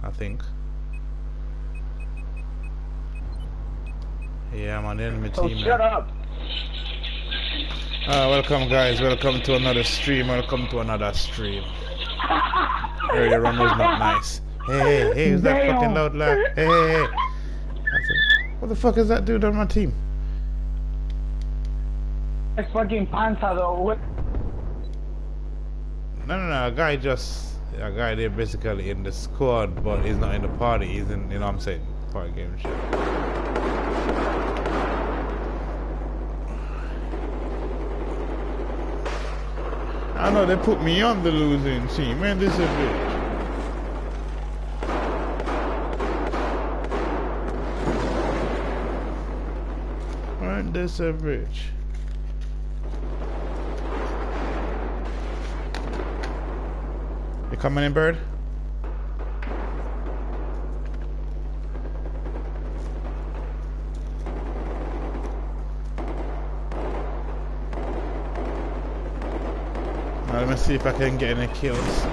I think. Yeah, I'm on the enemy So team, shut man. up. Welcome, guys. Welcome to another stream. Welcome to another stream. Earlier run was not nice. Hey, who's that fucking loud laugh? Hey. What the fuck is that dude on my team? My fucking panta though. No. A guy there basically in the squad, but he's not in the party. He's in, you know what I'm saying, party game and shit. I know they put me on the losing team, man. This is a bitch. Aren't this a bitch? You coming in, bird? Now, let me see if I can get any kills.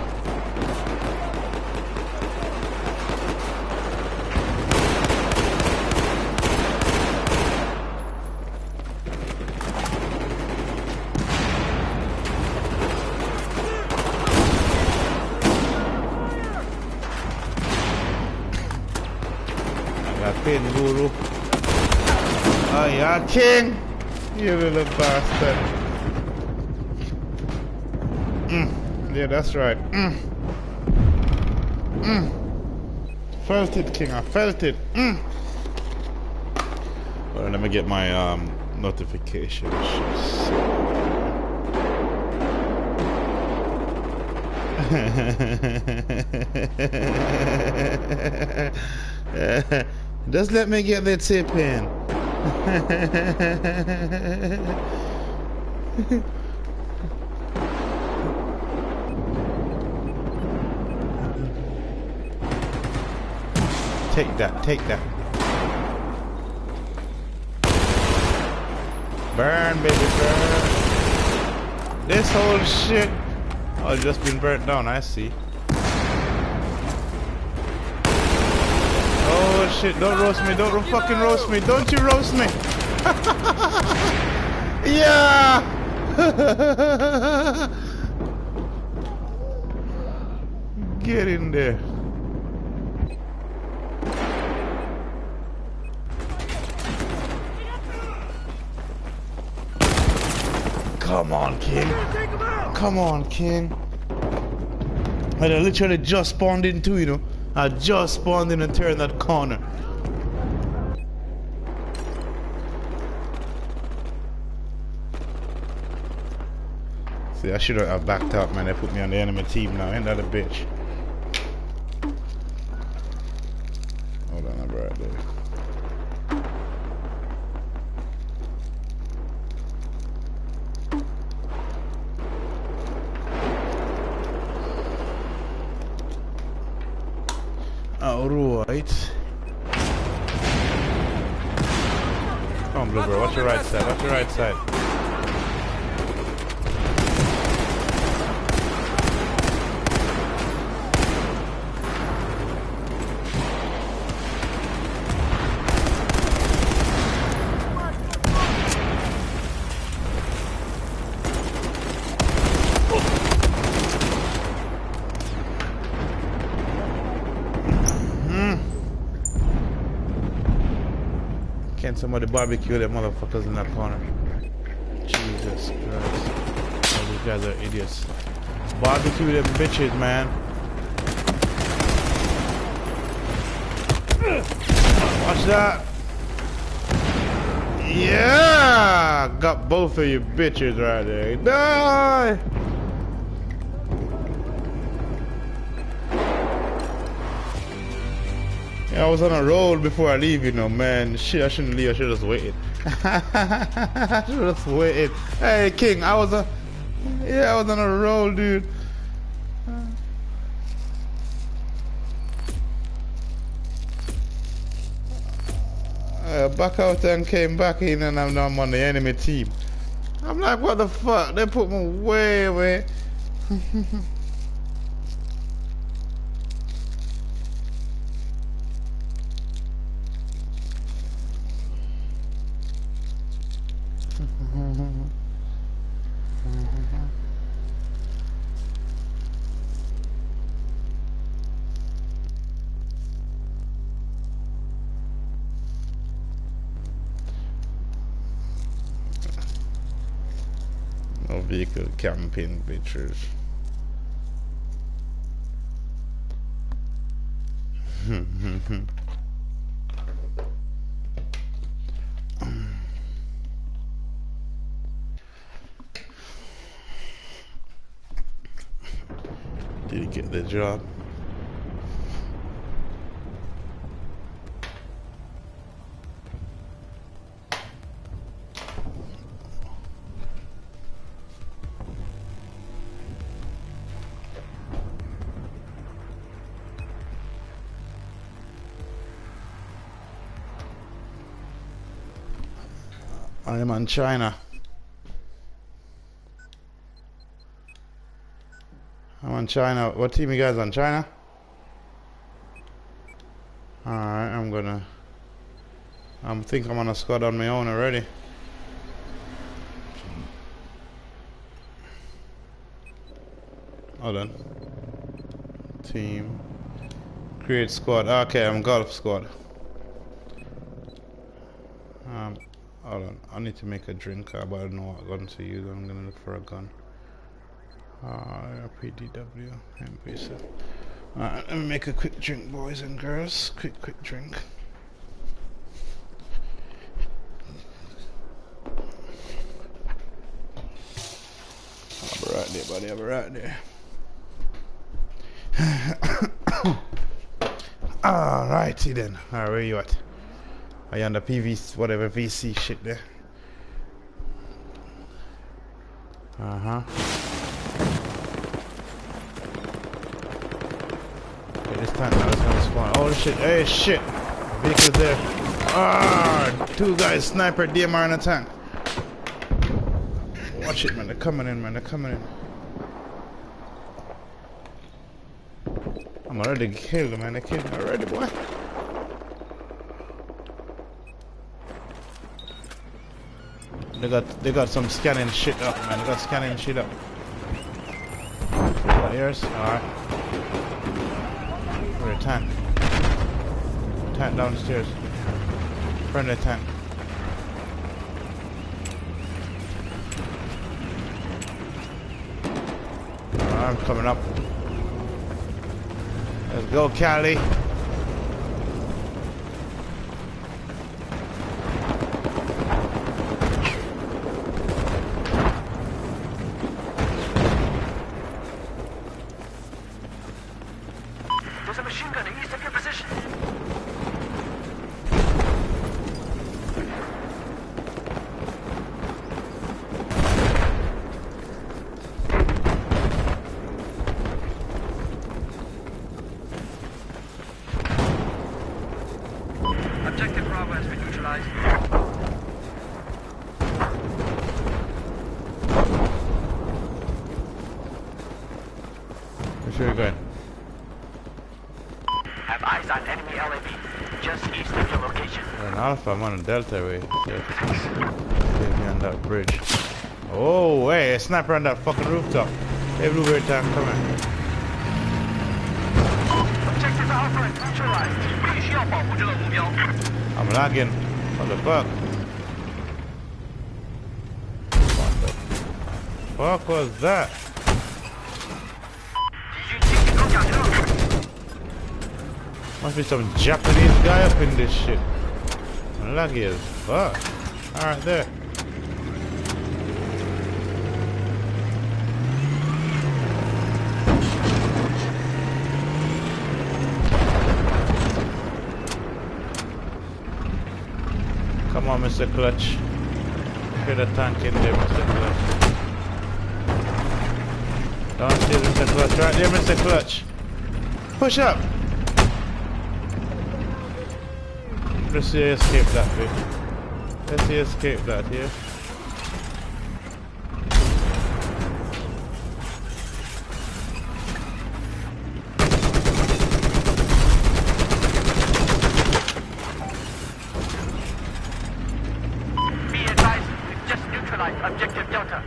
Guru. Oh, yeah, king! You little bastard. Yeah, that's right. Felt it, king. I felt it. Well, let me get my notifications. Just let me get the tip in. Take that. Burn, baby, burn. This whole shit. Oh, it's just been burnt down, I see. Oh shit, don't roast me, don't fucking roast me, don't you roast me! Yeah! Get in there. Come on, king. Come on, king. I literally just spawned in too, you know. I just spawned in and turned that corner. See, I should have backed up, man. They put me on the enemy team now. Ain't that a bitch? Hold on, I'm right there. Alright. Come on, Blue Bro. Watch your right side. Watch your right side. Can somebody barbecue them motherfuckers in that corner? Jesus Christ. Oh, these guys are idiots. Barbecue them bitches, man. Watch that. Yeah! Got both of you bitches right there. Die! I was on a roll before I leave, you know, man. Shit, I shouldn't leave. I should have just waited. I should have just waited. Hey, King, I was on a roll, dude. Back out and came back in, and I'm on the enemy team. I'm like, what the fuck? They put me way away. Vehicle camping pictures. Did he get the job? I am on China. I'm on China. What team you guys on? China? Alright, I think I'm on a squad on my own already. Hold on. Team. Create squad. Okay, I'm golf squad. Hold on. I need to make a drink, but I don't know what gun to use. I'm gonna look for a gun. PDW, MP7. Alright, let me make a quick drink, boys and girls. Quick drink. I'll be right there, buddy. I'll be right there. Alrighty then. Alright, where you at? Are you on the PV, whatever VC shit there? Okay, this time now it's gonna spawn. Oh shit, hey shit! Vehicle's there. Two guys, sniper, DMR in a tank. Watch it, man. They're coming in, man. They're coming in. I'm already killed, man. They killed me already, boy. They got some scanning shit up, man. They got scanning shit up. Yours? Alright. Where's a tank? Tank downstairs. Friendly tank. I'm coming up. Let's go, Cali. There's a machine gun east of your position. Objective Bravo has been neutralized. Where are you going? Have eyes on enemy LAV, just east of your location. We're in Alpha, I'm on a Delta way. Get me on that bridge. Oh, hey, a sniper on that fucking rooftop. Hey, blueberry tank, come here. Objective Alpha is neutralized. I'm lagging. What the fuck? What the fuck was that? Must be some Japanese guy up in this shit. I'm laggy as fuck. Alright, there. Come on, Mr. Clutch. Get a tank in there, Mr. Clutch. Don't steal, Mr. Clutch. Right there, Mr. Clutch. Push up. Let's see escape that bit. Let's see escape that here. Be advised, we've just neutralized Objective Delta.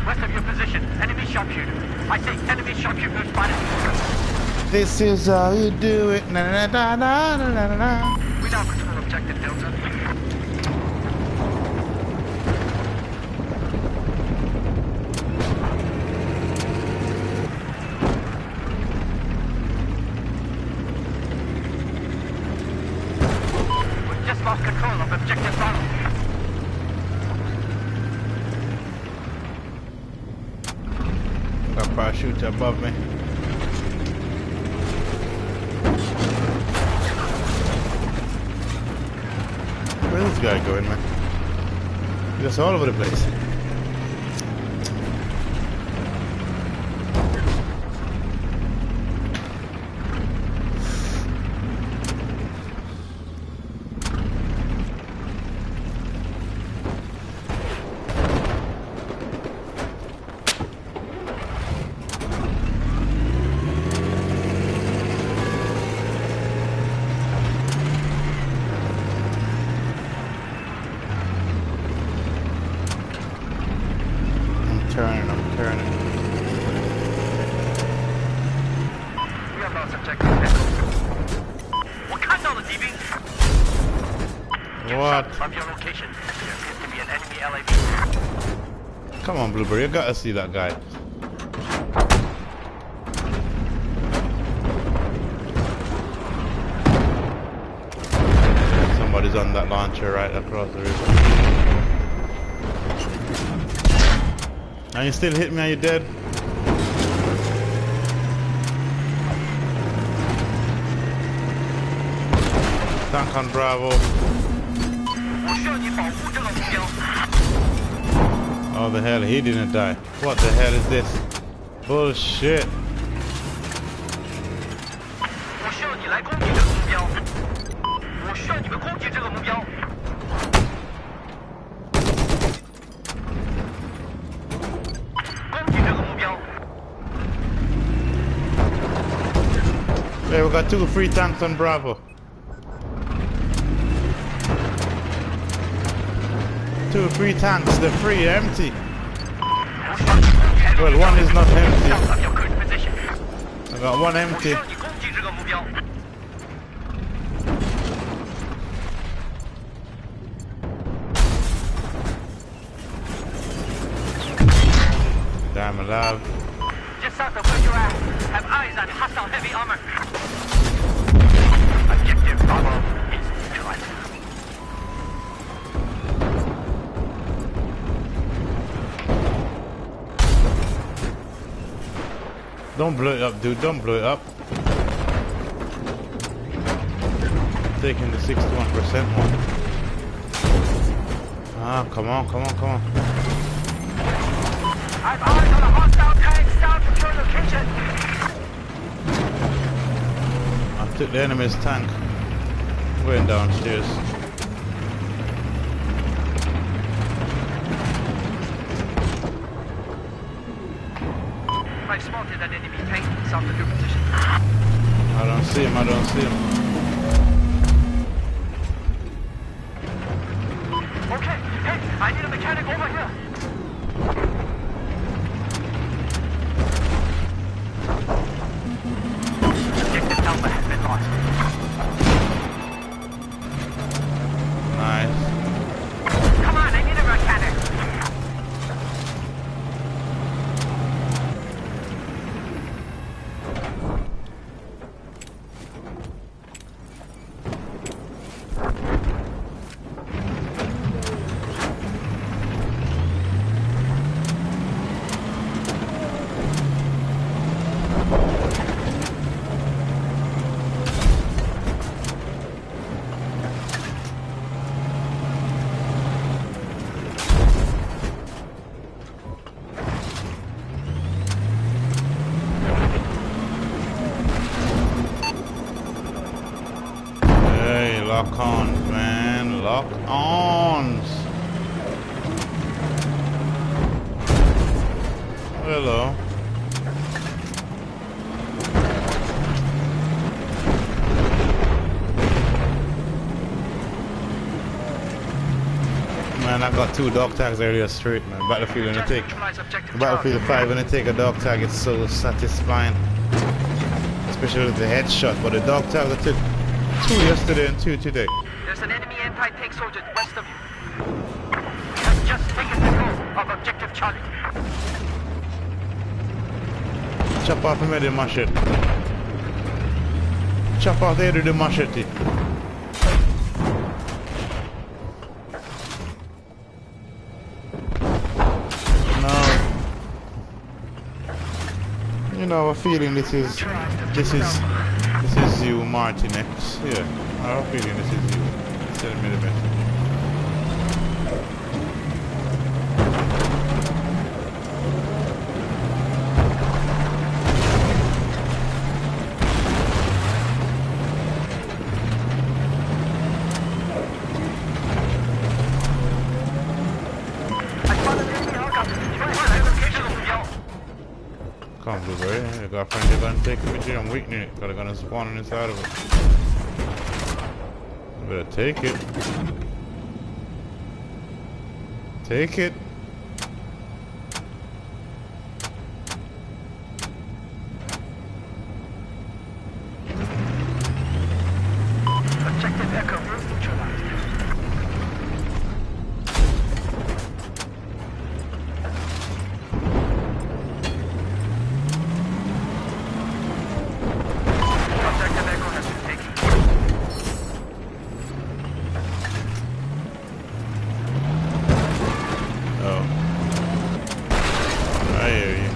West of your position, enemy sharpshooter. I say enemy sharpshooter spotted. This is how you do it. Na na na na na na na. We now control Objective Delta. lost control of objective Bravo. Got a parachute above me. Where's this guy going, man? He's just all over the place. I'm turning. We have lost objective Echo. 我看到了敌兵。 What? Of your location. There appears to be an enemy LAV. Come on, Blueberry, you gotta see that guy. Somebody's on that launcher right across the river. And you still hit me, are you dead? Tank on Bravo. 我需要你保护这个目标。 Oh, the hell, he didn't die. What the hell is this? Bullshit. 我需要你来攻击这个目标。我需要你们攻击这个目标。攻击这个目标。 Hey, we got 2 free tanks on Bravo. 2 free tanks, they're free, empty. Well, one is not empty. I got 1 empty. Damn alive. Just south of where you're at, have eyes on hostile heavy armor. Objective Bravo is neutralized. Don't blow it up, dude. Don't blow it up. Taking the 61% one. Ah, come on, come on, come on. I've eyes on a hostile tank south of your location. I took the enemy's tank. Going downstairs. I've spotted an enemy tank south of your position. I don't see him, I don't see him. Okay, hey, I need a mechanic over here. Objective Alpha has been lost. Nice. Come on, I need a mechanic. Lock ons, man. Lock ons. Hello. Man, I got 2 dog tags earlier straight, man. Battlefield when you take Battlefield 5 when you take a dog tag, it's so satisfying. Especially with the headshot, but the dog tag I took 2 yesterday and 2 today. There's an enemy anti-tank soldier west of you. Has just taken control of objective Charlie. Chop off him with the machete. Chop off the head with the machete. a feeling this is you, Martinex. Yeah, I have a feeling this is you. Send me the message. Come, Blueberry. You got a friend, you're gonna take it with you. I'm weakening it, because they're gonna spawn on inside of it. You better take it. Take it. Objective Echo is neutralized. Objective Echo has been taken. Oh. I hear you.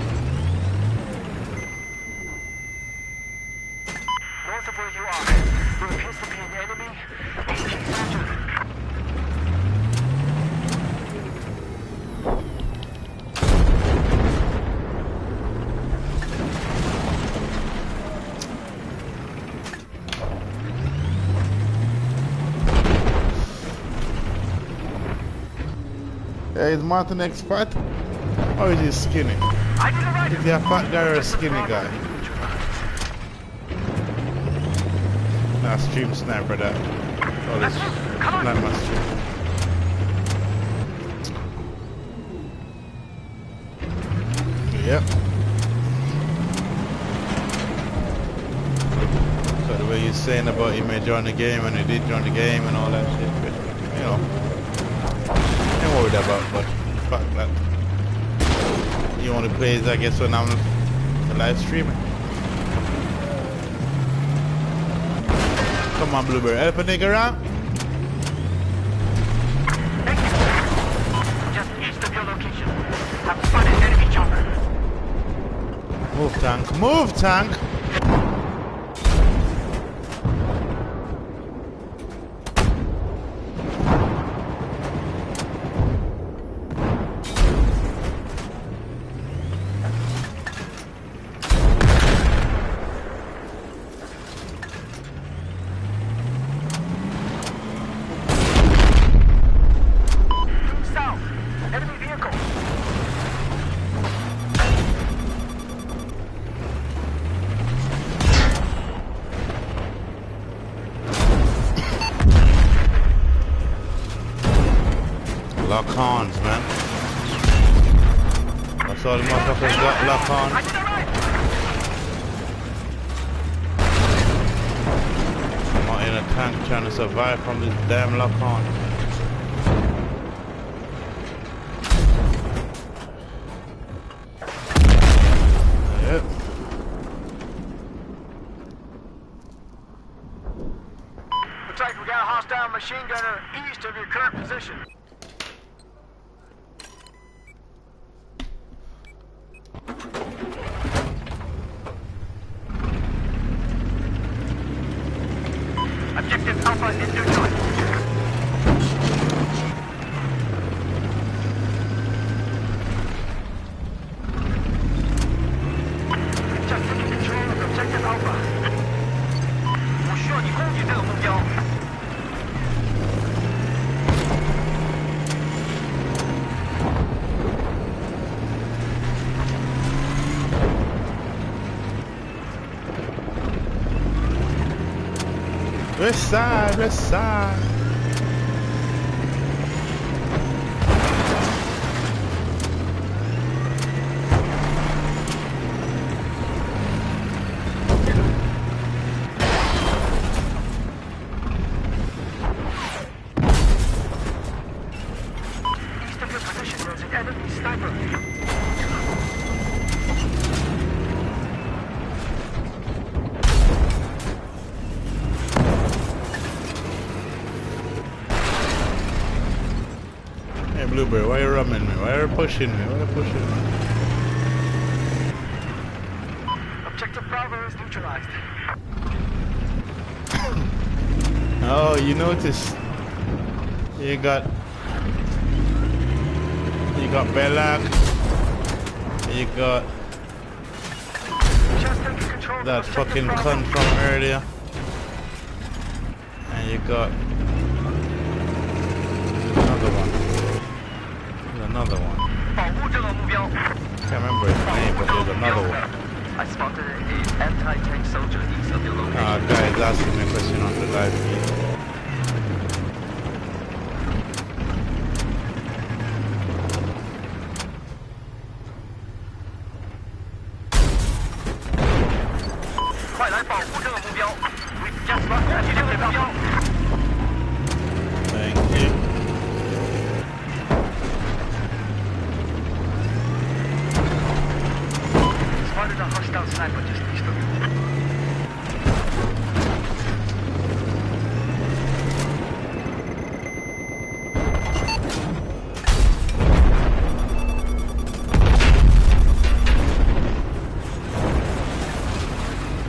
North of where you are, there appears to be an enemy HE soldier. Hey, is Martinex fat? Or is he skinny? I need a right. Is he a fat guy or a skinny guy? Nah, stream sniper that. Oh, this not my stream. Yep. So the way you're saying about he may join the game and he did join the game and all that shit, but, you know, ain't worried about, but fuck that. He only plays, I guess, when I'm live streaming. Come on, Blueberry, help a nigga out. Just east of your location. Have spotted enemy chopper. Move, tank. Move, tank. Due south. Enemy vehicle. Lock-ons, man. That's all the motherfuckers got lock-ons. I did it right. I'm not in a tank trying to survive from this damn lock-on. Yep. Looks like we got a hostile machine gunner east of your current position. Objective Alpha is neutralized. Just taking control of Objective Alpha. 我需要你攻击这个目标。West side, west side. East of your position, there's an enemy sniper. Hey, Blueberry, why you ramming me? Why you pushing me? Why you pushing me? neutralized. Oh, you notice you got Belak, you got Just taking control of that objective fucking Bravo. cunt from earlier, and you got another one. There's another one. 保护这个目标。 Can't remember his name, but there's another one. I spotted an anti-tank soldier east of your location. Guys asking me a question on the live feed. We just lost objective Bravo. Thank you. Spotted a hostile sniper just east of you.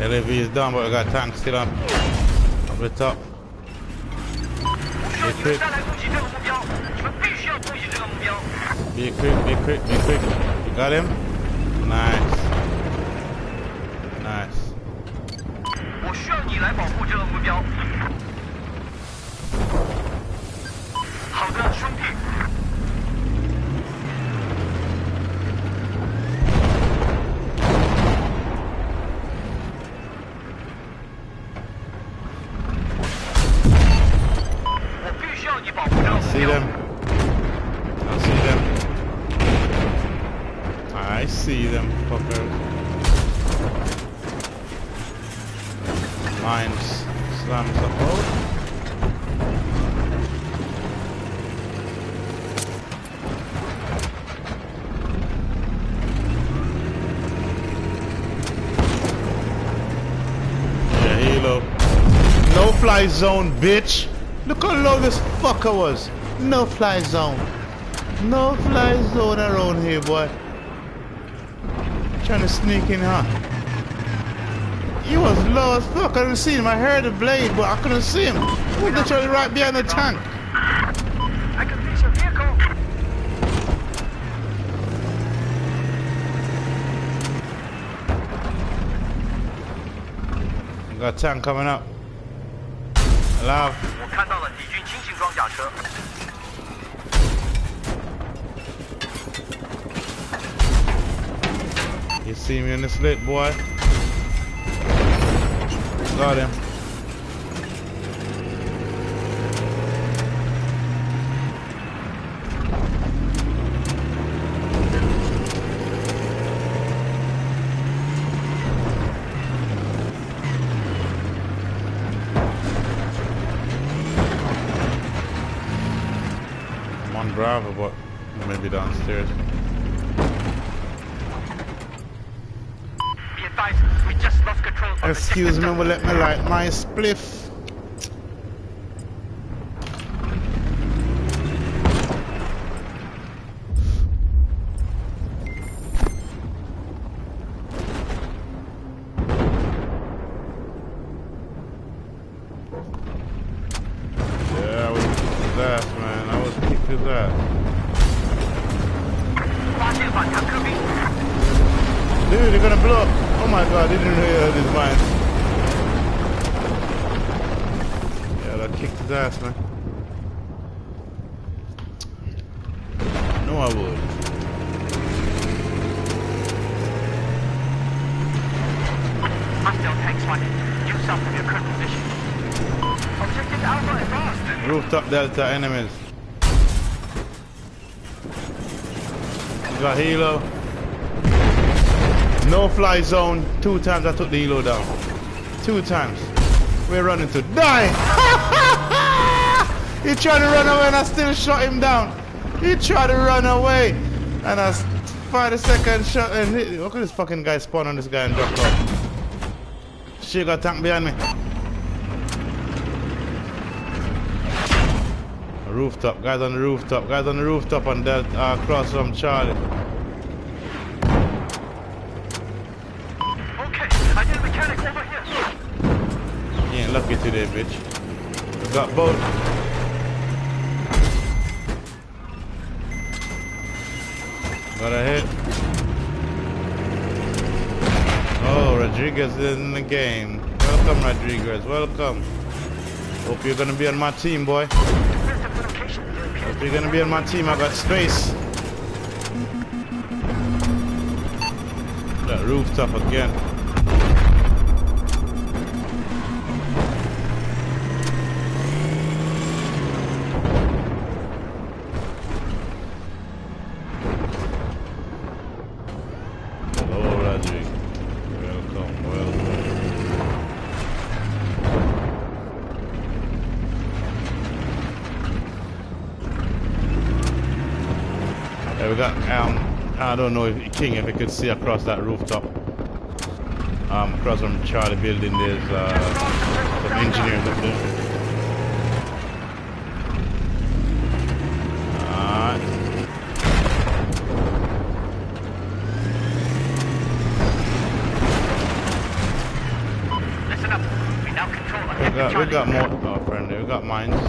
LAV is down, but we got tanks still up the top. Be quick, 再来攻击这个目标，你们必须要攻击这个目标。 be quick, be quick, be quick. You got him? Nice. Nice. 我需要你来保护这个目标。好的，兄弟。我必须要你保护这个目 See 标。 them? I see them. I see them, fuckers. Mines slams the boat. Yeah, helo. No fly zone, bitch. Look how low this fucker was. No fly zone. No fly zone around here, boy. Trying to sneak in, huh? He was low as fuck. I didn't see him. I heard the blade, but I couldn't see him. He was literally right behind the tank. I can fix your vehicle. Got a tank coming up. Alive. 我看到了敌军轻型装甲车。 You see me in the slit, boy? Got him. I'm on Bravo, but maybe downstairs. Be advised, we just lost control of Excuse me, will let me light my spliff. Yeah, I was kicked his ass, man. I was kicked his ass. 发现反坦克兵， Dude, they're gonna blow up. Oh my god, they didn't realize his mind. Yeah, I kicked his ass, man. No, I would. hostile tank spotted. Due south of your current position. Objective Alpha advanced. Rooftop Delta enemies. We got helo. No fly zone. 2 times I took the helo down. 2 times. We're running to die. He tried to run away and I still shot him down. He tried to run away and I fired a second shot and hit. Look at this fucking guy spawn on this guy and drop off. Shit, got a tank behind me. Rooftop, guys on the rooftop, guys on the rooftop on that across from Charlie. Okay, I did a mechanic over ain't lucky today, bitch. We got both. Got a hit. Oh, Rodriguez is in the game. Welcome, Rodriguez. Welcome. Hope you're gonna be on my team, boy. Hope you're gonna be on my team. I got space. That rooftop again. We got I don't know if King if you could see across that rooftop. Across from Charlie building there's some engineers up there. Alright. Listen up. We now control We got more friendly, we got mines.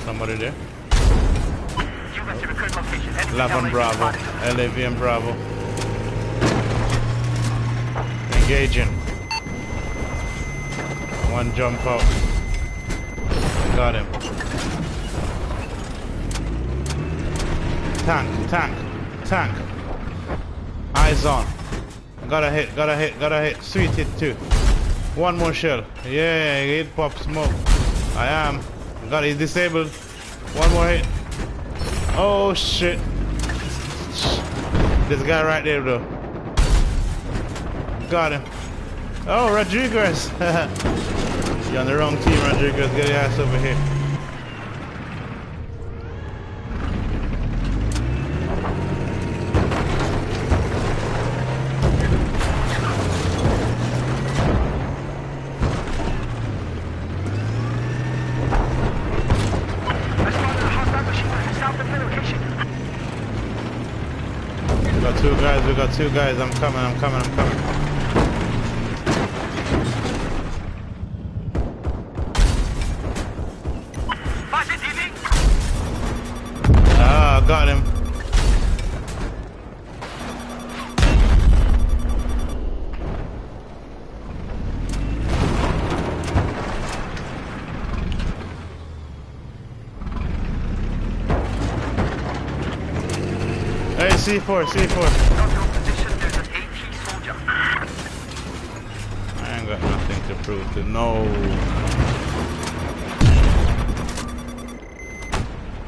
Somebody there. 11 Bravo. LAVM Bravo. Engaging. One jump out. Got him. Tank. Eyes on. Got a hit. Sweet hit too. One more shell. Yeah, hit pop smoke. I am. Got it, he's disabled. One more hit. Oh shit. This guy right there though. Got him. Oh, Rodriguez. You're on the wrong team, Rodriguez. Get your ass over here. We got two guys. I'm coming. Ah, got him. Hey, C4. I ain't got nothing to prove to no.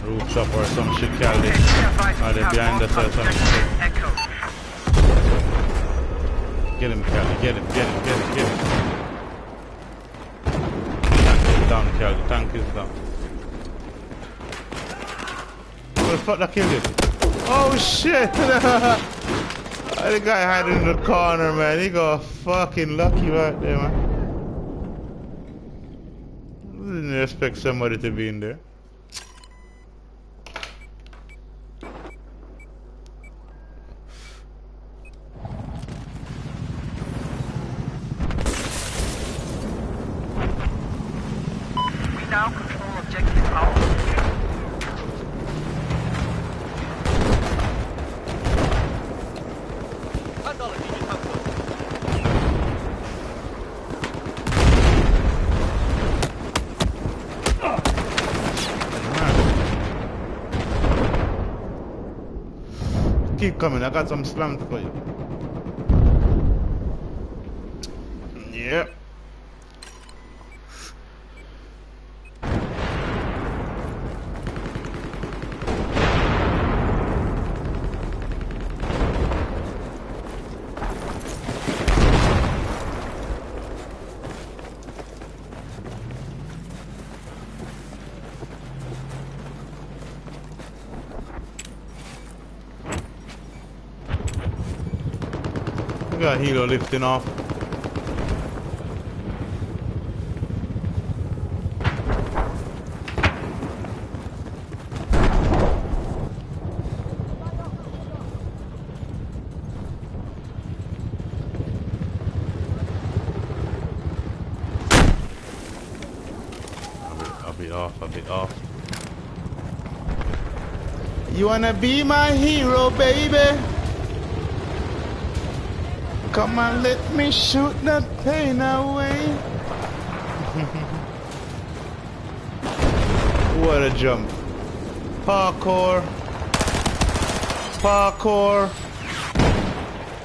Rooftop or some shit, Caldi. Are they behind us or something? Get him, Caldi. Get him. Tank is down, Caldi. Tank is down. What the fuck that killed him? Oh shit! The guy hiding in the corner, man. He got fucking lucky right there, man. I didn't expect somebody to be in there. We now control objective power. Keep coming, I got some slams for you. Yep. Got Hilo lifting off. bit off, a bit off. You wanna be my hero, baby? Come on, let me shoot that pain away. What a jump. Parkour. Parkour.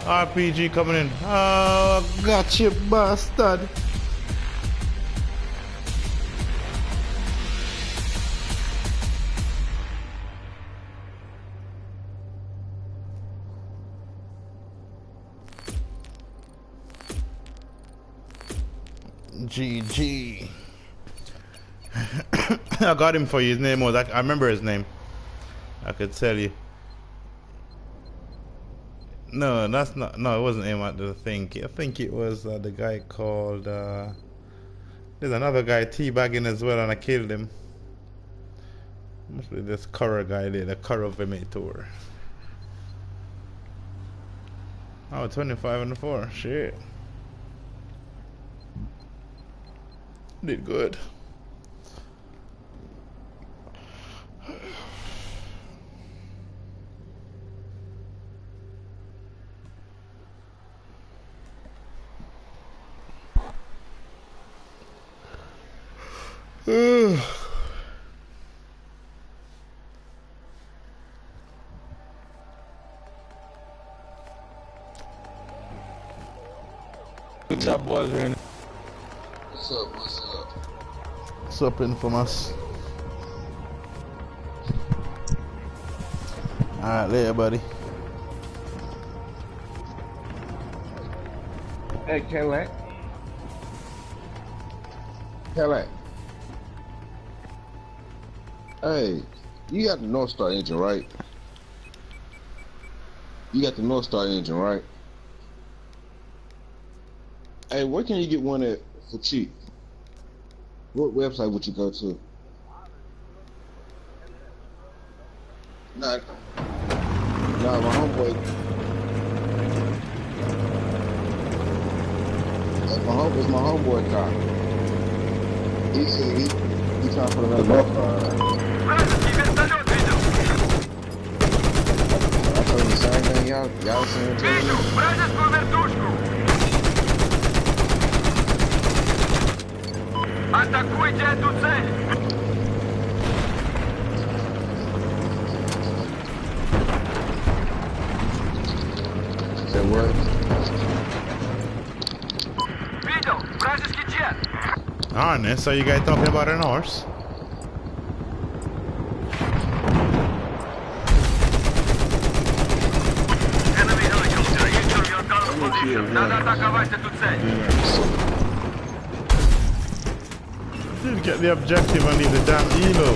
RPG coming in. Oh, got you, bastard. GG. I got him for you. His name was, I remember his name. I could tell you. No, that's not. No, it wasn't him. I think. I think it was the guy called. There's another guy teabagging as well, and I killed him. Must be this Curra guy there, the Curra Vemator. Oh, 25 and 4. Shit. Did good. Good job, boys. What's up? What's up? What's up, Infamous? Alright, later, buddy. Hey, Kelly. Hey, you got the North Star engine, right? You got the North Star engine, right? Hey, where can you get one at for cheap? What website would you go to? Nah, my homeboy. It's my homeboy car. He said he trying to put another North Star. I told him the same thing y'all saying to me. Атакуйте эту цель! Say what? Видел? Вражеский джет! Honest, so you guys talking about an horse? Enemy helicopter, enter your current position. Надо атаковать эту цель. Didn't get the objective on the damn elo.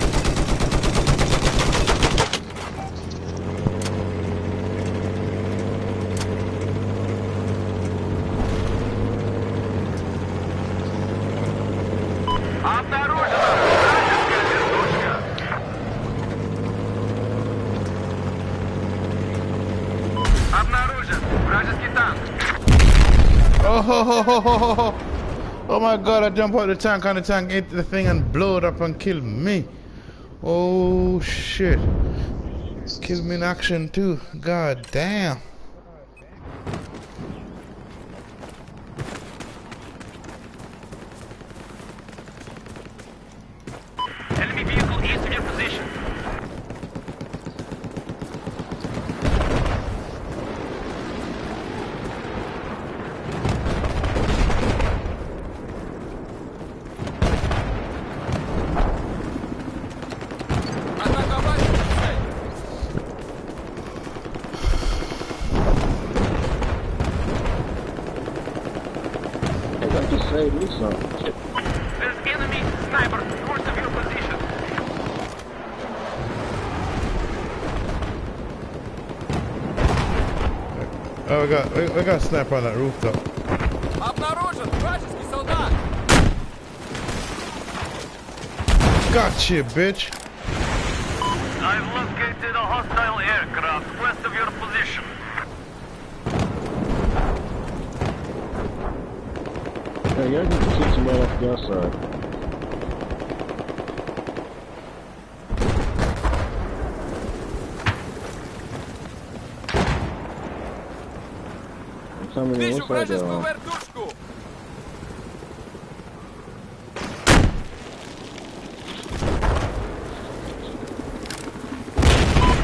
Oh my god, I jumped out the tank and the tank hit the thing and blew it up and killed me. Oh shit. Killed me in action too. God damn. Enemy vehicle east of your position. Save me something. There's enemy sniper north of your position. Oh, we got a sniper on that rooftop. Обнаружен вражеский солдат. Gotcha, bitch. I've located a hostile aircraft west of your position. Hey, y'all need to shoot somebody off the outside. coming in. Вижу What's right there? вражескую вертушку!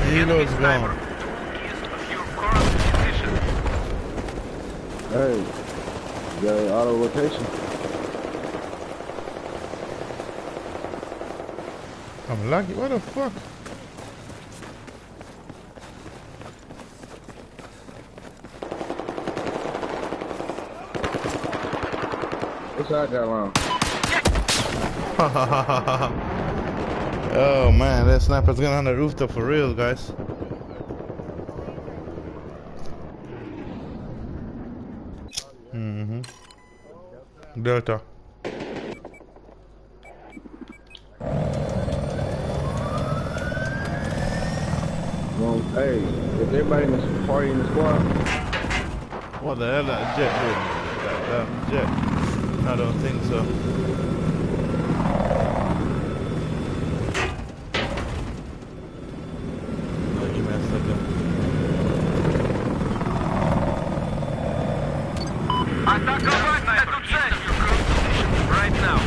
Helo's gone. East of your current position. Hey, you got an auto rotation. I'm lucky. What the fuck? What's that got on? Oh man, that sniper's gonna on the rooftop for real, guys. Delta. Well, hey, is everybody in this party in the squad? What the hell that jet doing? That jet? I don't think so. Oh, give me a second. Атаковать эту цель! Right now.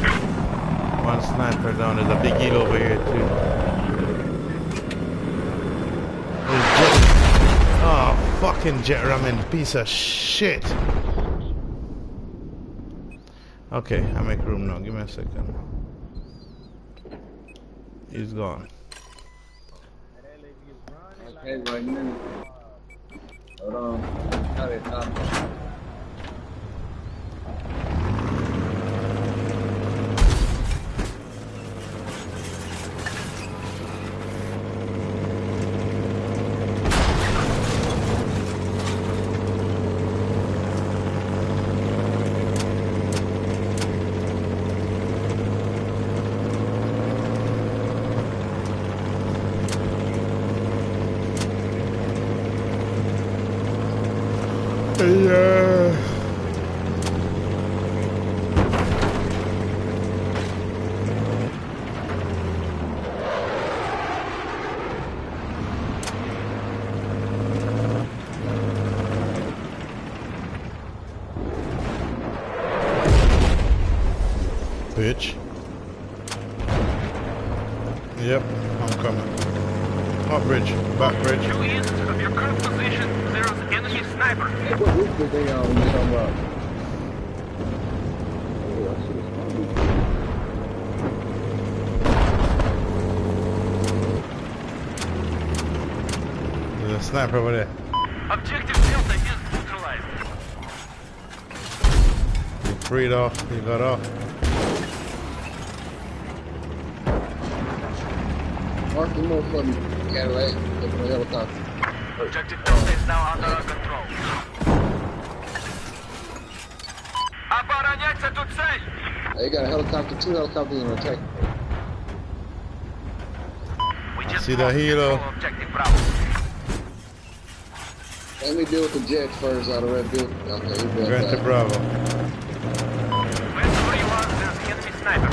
One sniper down. There's a big heal over here too. There's jet. Oh, fucking jet ramming piece of shit. Okay, I make room now. Give me a second. He's gone. Okay, right now. Hold on. Got it, Yeah. Bitch. Yep, I'm coming. Up bridge, back bridge. Due east of your current position, there is enemy sniper. Hey, what roof did they on when you talking about? Oh, I see this There's a sniper over there. Objective Delta is neutralized. He freed off, he got off. Mark the motherfucking Cadillac, look for the helicopter. Objective Delta is now under our control. Оборонять эту цель! They got a helicopter, 2 helicopters in attack. We just See the lost helo? control of Objective Bravo. Let me deal with the jet first out of Red Building. Okay, you Going to better. Bravo. Wherever you are, there's enemy sniper.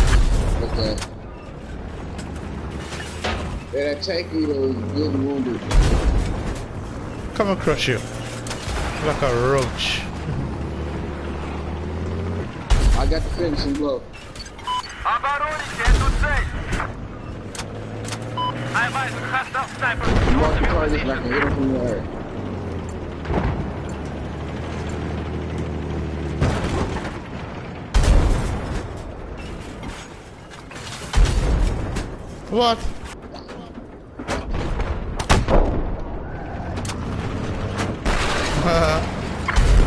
Okay. Yeah, that tanky though is good and wounded. Come and crush you. Like a roach. I got the finishing blow. Обороните эту цель! I advise hostile sniper Mark north the of your target and I position. can hit him from the air. What?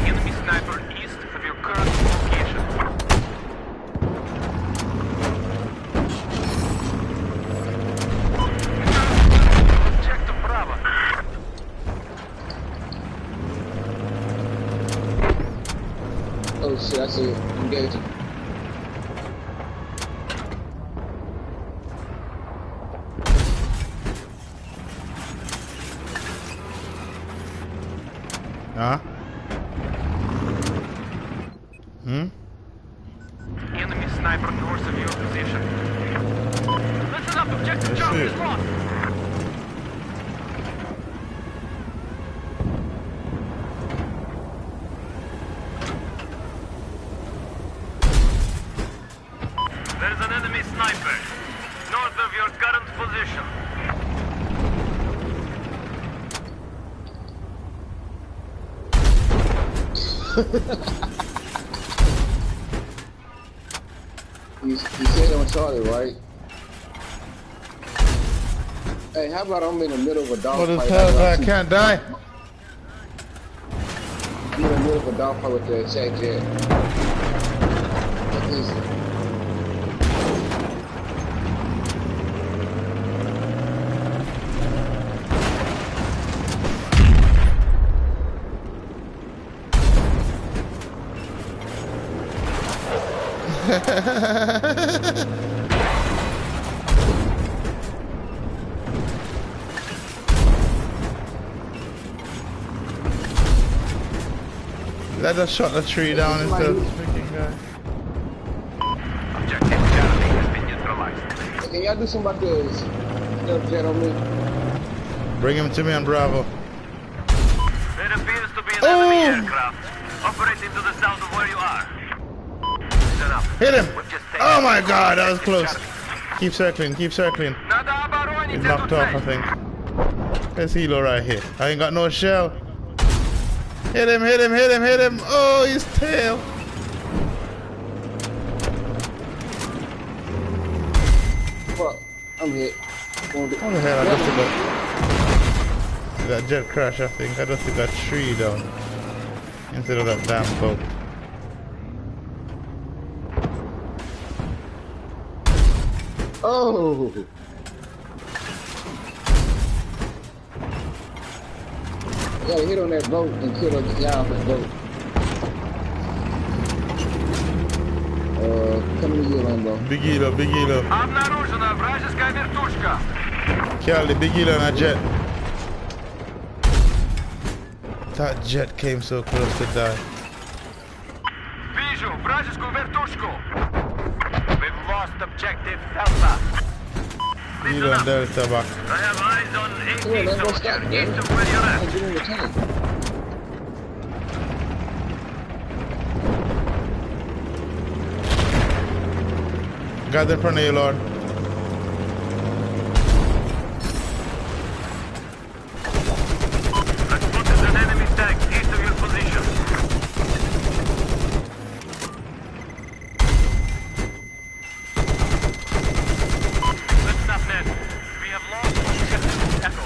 Enemy sniper east of your current location. Objective Bravo. Oh shit, I see it. Engaging. Huh? Enemy sniper north of your position. Listen up, objective Let's Charlie see. is lost. position. You said on Charlie, right? Hey, how about I'm in the middle of a dog What the fight? hell? I can't die. I'm in the middle of a dog fight with the Shaq Jet. What is it? Let us shut the tree down instead of this freaking guy. Objective Charlie has been neutralized. Can y'all do something about this Jet on me? Bring him to me on Bravo. There appears to be an enemy aircraft operating to the south of where you are. Listen up. Hit him! We've just taken Oh my god, that was Objective close. Charlie. Keep circling, keep circling. Надо оборонить He's эту knocked off, I цель. think. There's Hilo right here. I ain't got no shell. Hit him, hit him, hit him, hit him. Oh, his tail. Fuck, I'm hit. What the hell? I just got that jet crash, I think. I just took that tree down instead of that damn boat. Oh! You gotta hit on that boat and kill the guy off that boat. Come to you, Lambo. Big Hilo, big Hilo. Обнаружена вражеская вертушка. Charlie, big Hilo on a jet. That jet came so close to die. Вижу вражескую вертушку. We've lost objective Delta. Hilo and Delta back. I have eyes on Come on, 18 Lambo, soldiers stop, man. east of where you're at. Get in the tank. Got in front of you, Lord. I spotted an enemy tank east of your position. Listen up, Ned. We have lost objective Echo.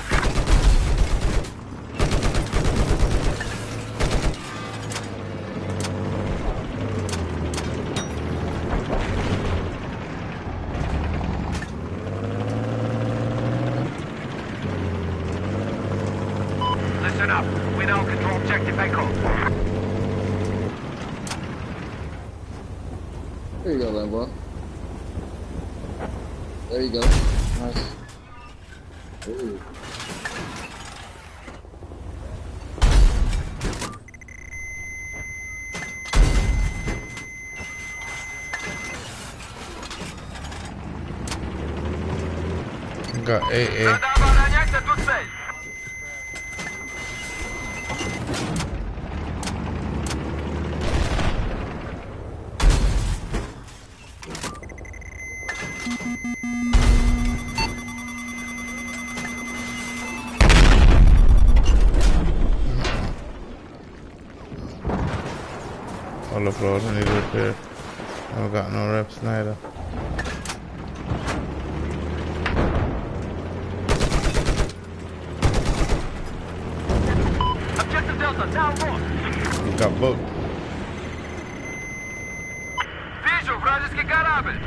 Listen up. We now control objective Echo. There you go, Lambo. There you go. Nice. Ooh. Got AA. Надо оборонять эту цель. All the floors I need to repair. I don't got no reps neither. Objective Delta now lost. Got both. Вижу вражеский корабль.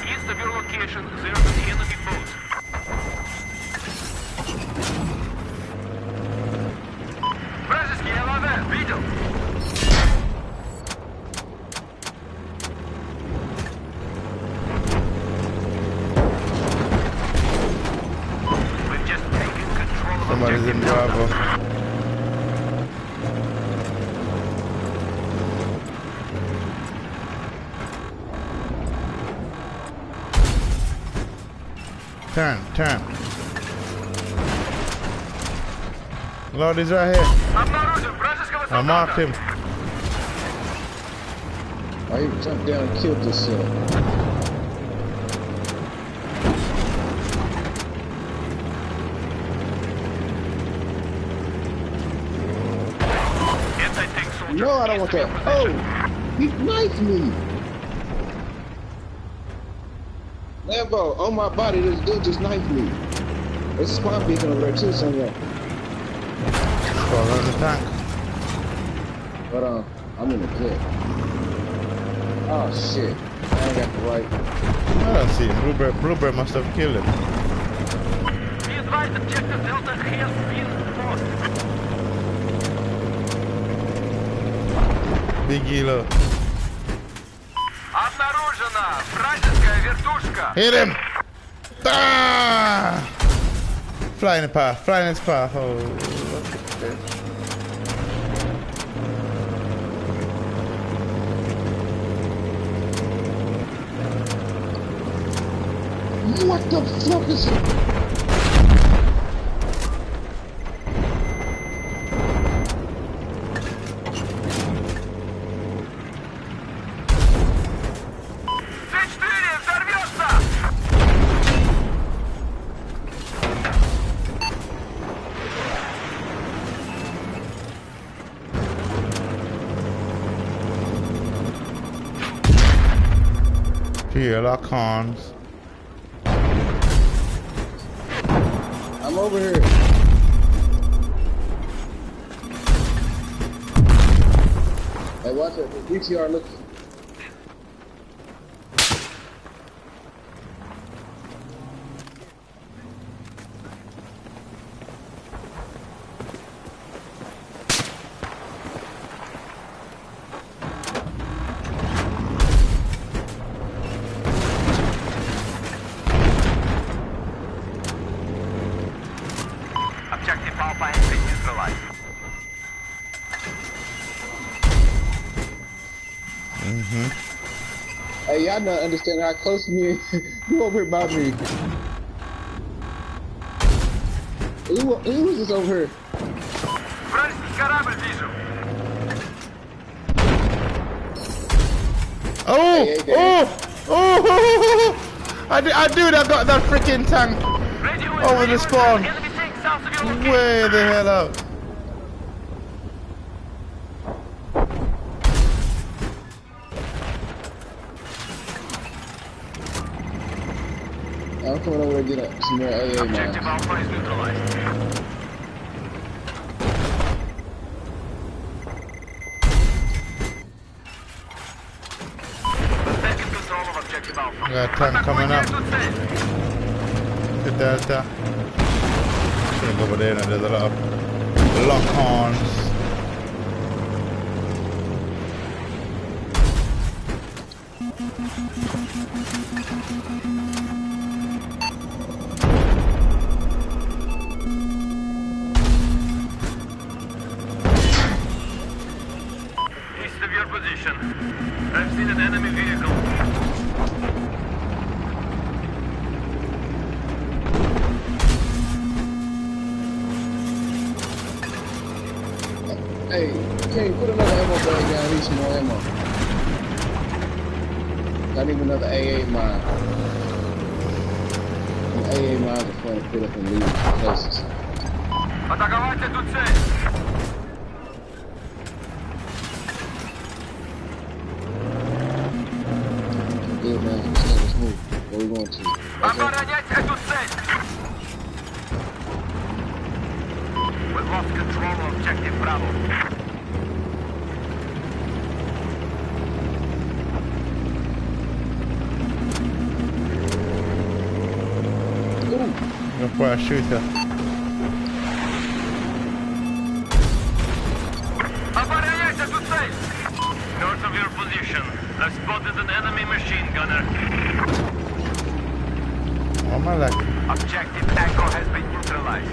East of your location, there's an enemy boat. Вражеский ЛВ, видел? We've just taken control of Somebody's in objective Delta. Bravo. Turn. Lord is right here. Обнаружен вражеского I marked солдата. him. Oh, he jumped down and killed himself. No, I don't want that. Oh, he knifed me. Lambo, on my body, this dude just knifed me. There's a spawn beacon over there too, somewhere. Fall on the tank. But I'm in the clip. Oh shit. I ain't got the right. I don't see him. Bluebird must have killed him. Be advised, objective Delta has been lost. Big Elo. Обнаружена вражеская вертушка. Hit him! Ah! Fly in the path. Fly in his path. Oh, look at this. What the fuck is it? Here, lock horns. I'm over here. Hey, watch it. The DTR looks. Objective Alpha has been neutralized. Hey, y'all not understand how close to me. You over here by me. Who was this over here? Вражеский корабль вижу. Oh! Hey, hey, Oh! I got that freaking tank over the spawn. Enemy tank south of your location. Way the hell out. I'm coming over to get some more AA Objective mines. Alpha is neutralized. We're taking control of Objective Alpha. Got a tank coming up. Атакуйте эту цель. The Delta. Should go over there and there's a lot of lock horns. East of your position. I've seen an enemy vehicle. Hey, can you put another ammo bag down? I need some more ammo. I need another AA mine. And AA mines are fun to put up in these places. Атаковать эту цель. Good man, let's move. Where we going to? Okay. Оборонять эту цель. We lost control of Objective Bravo. Go for a shooter. Оборонять эту цель. North of your position. I've spotted an enemy machine gunner. Oh my luck. Objective Echo has been neutralized.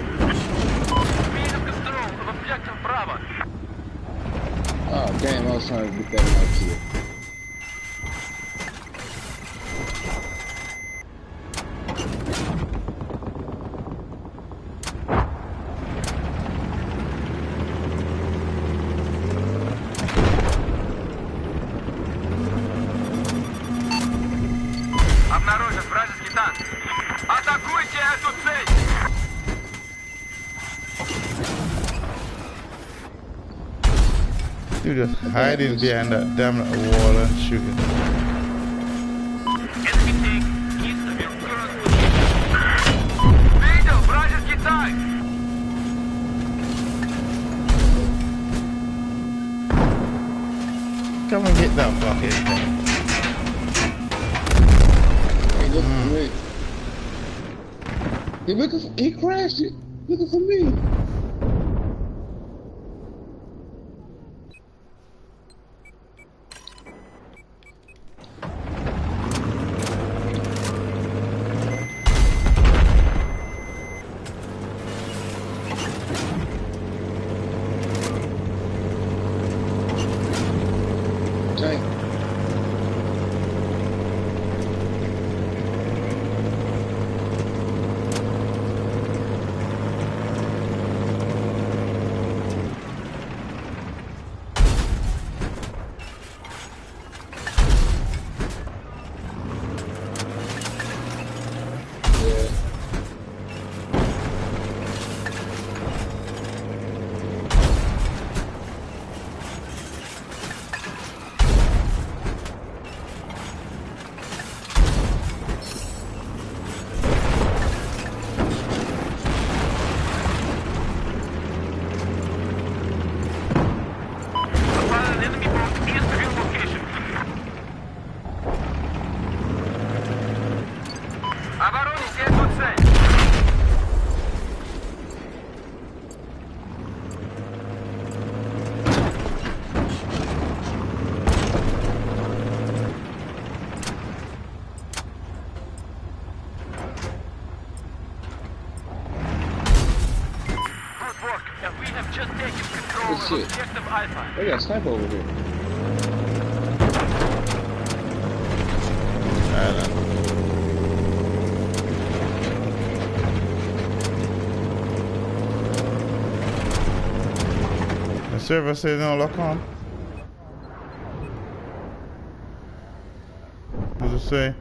We have control of Objective Bravo. Oh, damn, I was trying to get that in my kill. You just hiding behind that damn wall and shooting. Enemy tank east of your current position. Видел вражеский танк! Come and get that fucking thing. Hey, look for me. He crashed it. Looking for me. Tank. Found an enemy boat east of your location. Обороните эту цель! Good work, and we have just taken control Good of shit. objective Alpha. They got a sniper over here. The server says no lock on. What does it say?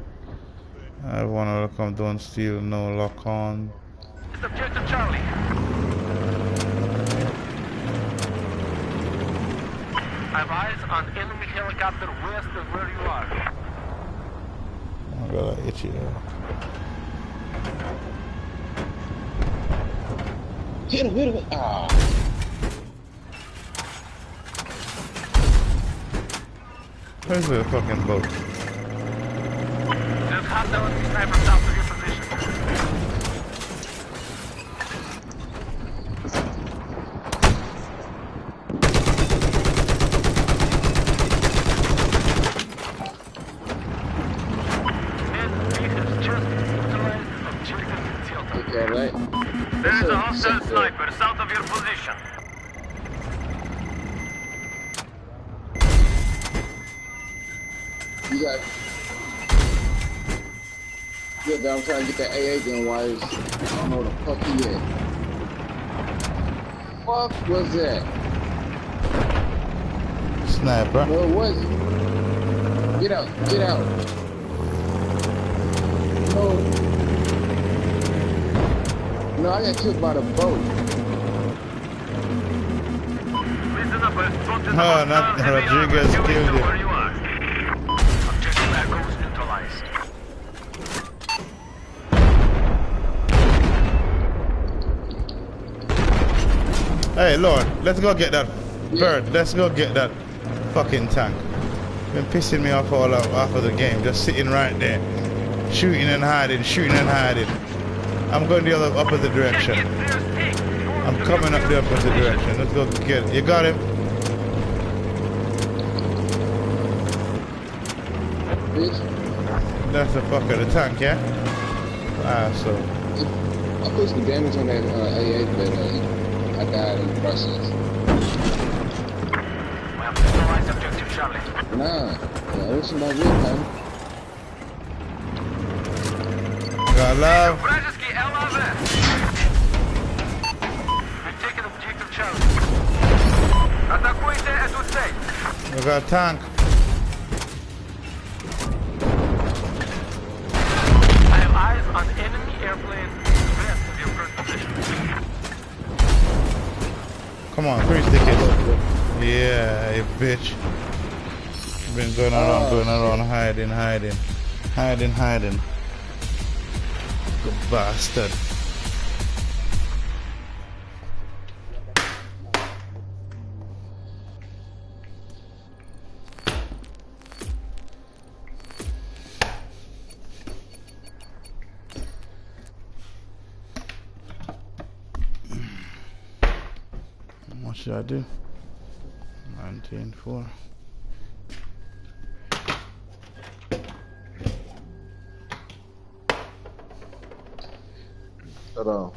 I wanna come down steal no lock on. It's objective Charlie. I have eyes on enemy helicopter west of where you are. I got an itchy there. Hit him. Ah. Where's the fucking boat? There's hostile sniper south of your position. Men, we have just neutralized objective Delta. Okay, right. There is a That's hostile sector. sniper south of your position. You got. Yeah, but I'm trying to get that AA gun wires. I don't know where the fuck he at. Fuck was that? Sniper. No, it wasn't. Get out. Get out. No. No, I got killed by the boat. Listen up, spotted No, hostile not heavy armor Rodriguez due killed east of you. where you are. Objective Echoes neutralized. Hey Lord, let's go get that bird. Let's go get that fucking tank. Been pissing me off all off of the game. Just sitting right there, shooting and hiding, shooting and hiding. I'm going the other opposite direction. I'm coming up the opposite direction. Let's go get it. You got him? Bitch. That's the fucker, the tank, yeah? Ah, so. I put some damage on that AA, but I died in the process. We have neutralized objective Charlie. Nah, yeah, it's my real time. Got love. Вражеский ЛАВ! We've taken objective Charlie. Атакуйте эту цель! We got a tank. I have eyes on enemy airplane west of your current position. Come on, 3 stick it. Yeah, hey bitch. Been going around, hiding. Good bastard. What should I do? 19.4. Hold on.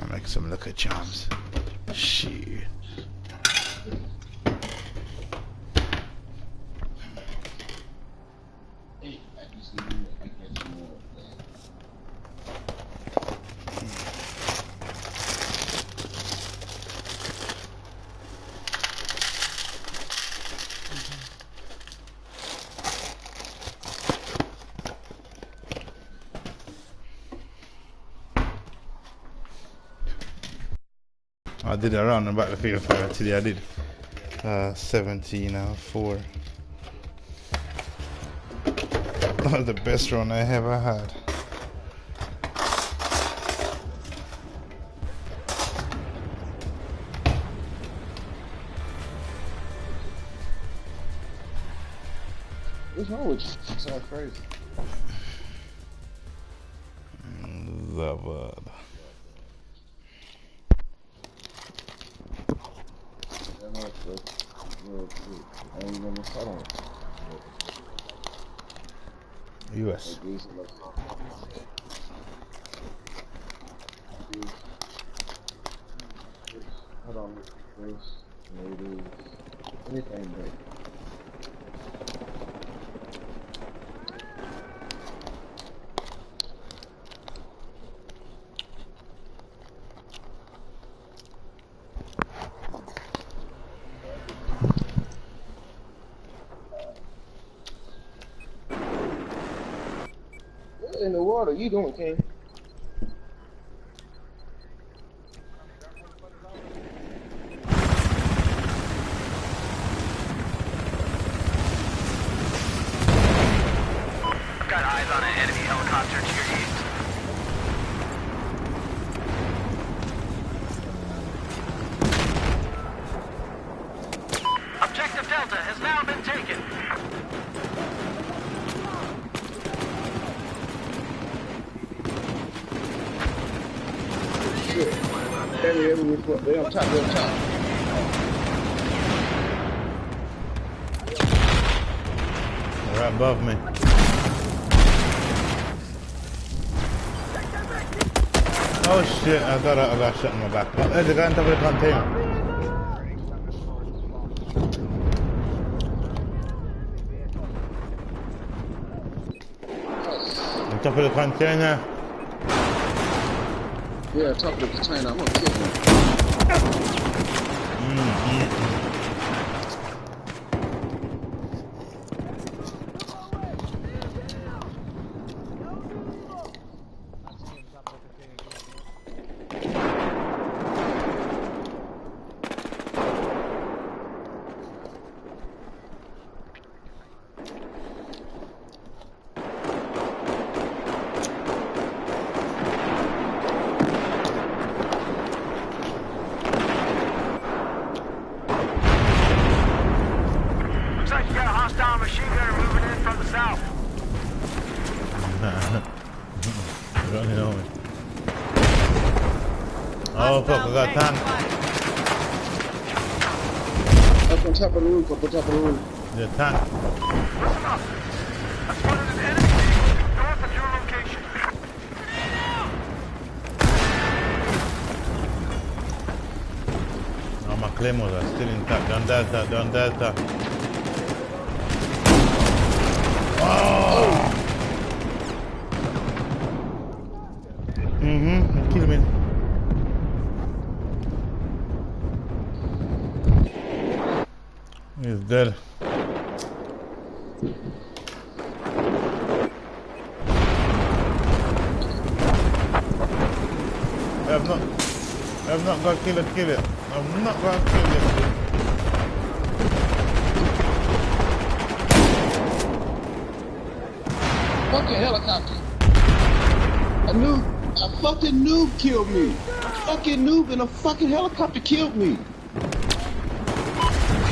I'll make some lucky charms. Shit. I did a round on Battlefield 5 today. I did 17.4. That was the best run I ever had. What's wrong with you? You sound crazy. Zabad. US. Hold on, maybe anything big. What in the world are you doing, King? Got eyes on an enemy helicopter to your east. Objective Delta has now been taken. Shit. They're on top, they're on top. Right above me. Oh shit, I got shot in my back. Oh, there's a guy on top of the container. On top of the container. Yeah, top of the container. I'm gonna kill him. Looks like you got a hostile machine gunner moving in from the south. Running over. Oh fuck, I got tank. Up on top of the roof, up on top of the roof. The tank. Listen up. I spotted an enemy vehicle north of your location. Oh, my claymores are still intact. Down Delta. Oh! Kill me. He's dead. I I'm not gonna kill it. I'm not gonna kill it. Fucking helicopter. A fucking noob killed me. A fucking noob in a fucking helicopter killed me. We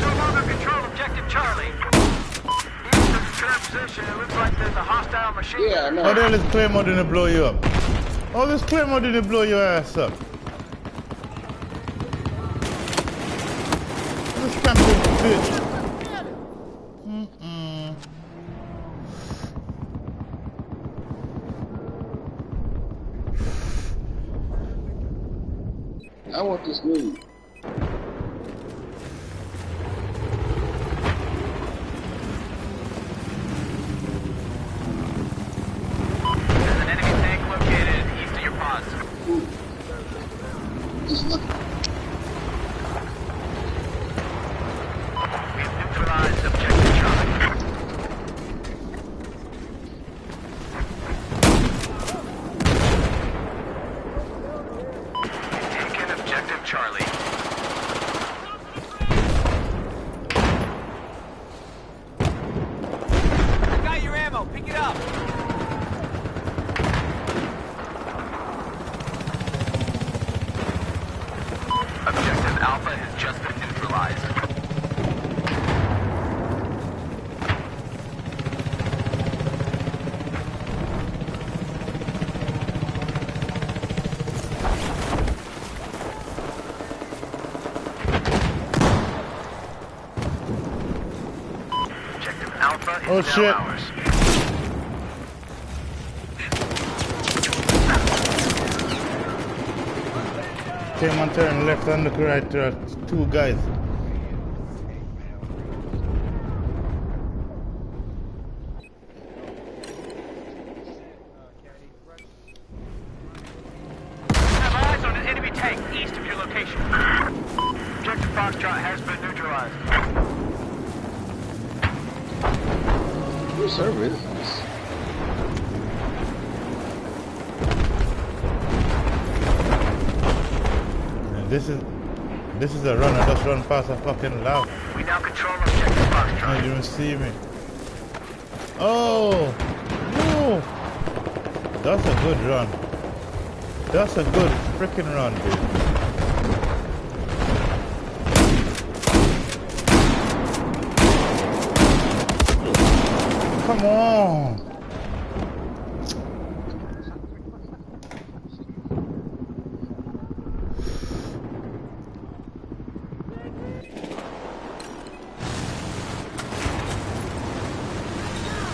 no longer control objective Charlie. East of transition, it looks like there's a hostile machine. Yeah, I know. How the hell is Claymore didn't blow you up? Oh, this Claymore didn't blow your ass up. This camping bitch. I want this noob. There's an enemy tank located east of your pods. Just look. We've neutralized objective Charlie. Taken objective Charlie. I got your ammo. Pick it up. Objective Alpha has just been neutralized. Objective Alpha is Oh, now shit. ours. Came on turn left and look right. There are two guys. Have eyes on an enemy tank east of your location. Objective Foxtrot has been neutralized. Whose server is this? And this is a run. I just run past a fucking lab. We now control objective You Foxtrot. didn't see me. Oh no! That's a good run. That's a good freaking run, dude. Come on!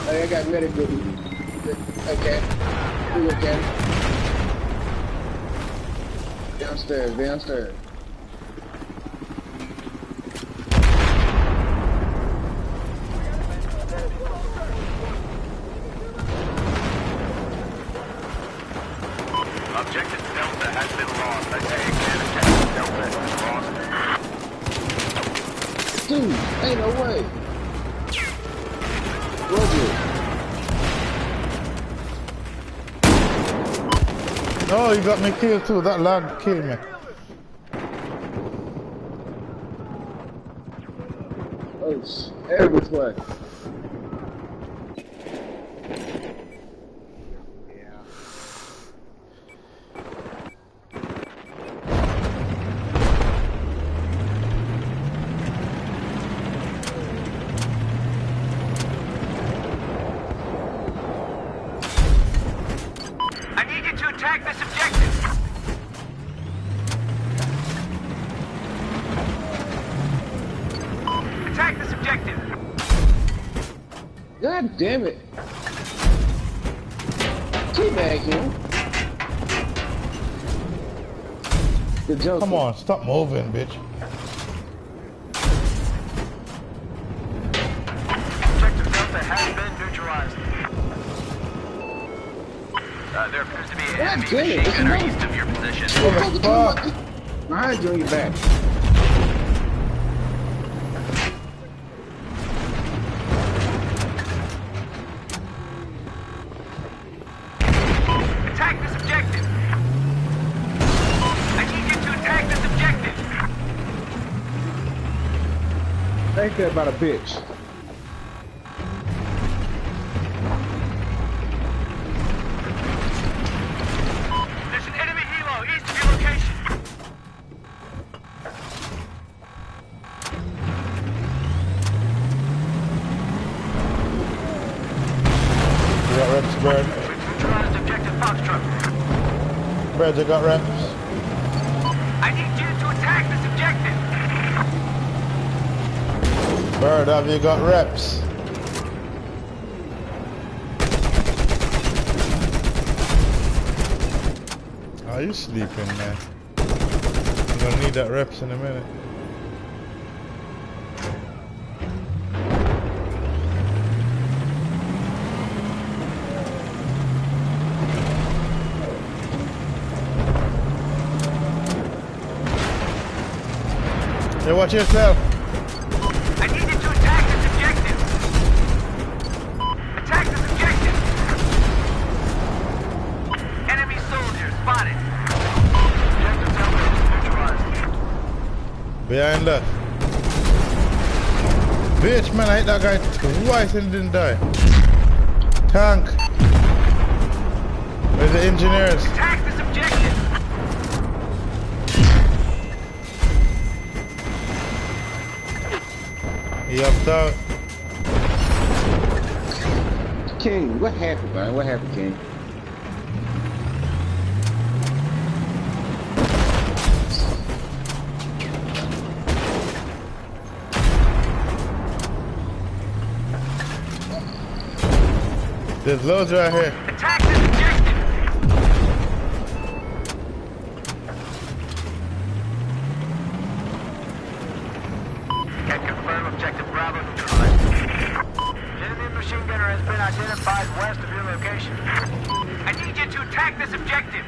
Hey, I got medic with me. Okay. Who okay? Downstairs. Objective Delta has been lost. I say again, objective Delta is lost. Dude, ain't no way. Roger. Oh, you got me killed too. That lag killed me. Oh, every way. I need you to attack this objective. Attack this objective. God damn it. Teabag him. The Joker. Come on, stop moving, bitch. Objective Delta has been neutralized. There appears to be an God enemy damn it, machine it's gunner another- east of your position. Fuck. Behind you on your back. Attack this objective. I need you to attack Ain't that about a bitch? There's an enemy helo east of your location. You got reps, Bird. We've neutralized objective Foxtrot. Bird, you got reps. I need you to attack this objective. Bird, have you got reps? Are you sleeping, man? You're gonna need that reps in a minute. Hey, watch yourself. I need you to attack this objective. Attack this objective. Enemy soldier spotted. Objective Delta neutralized. Behind us. Bitch, man, I hit that guy twice and didn't die. Tank. Where's the engineers? Attack this objective. He upped out. King, what happened, man? What happened, King? There's loads right here. Attack this objective. Can confirm objective Bravo neutralized. Enemy machine gunner has been identified west of your location. I need you to attack this objective.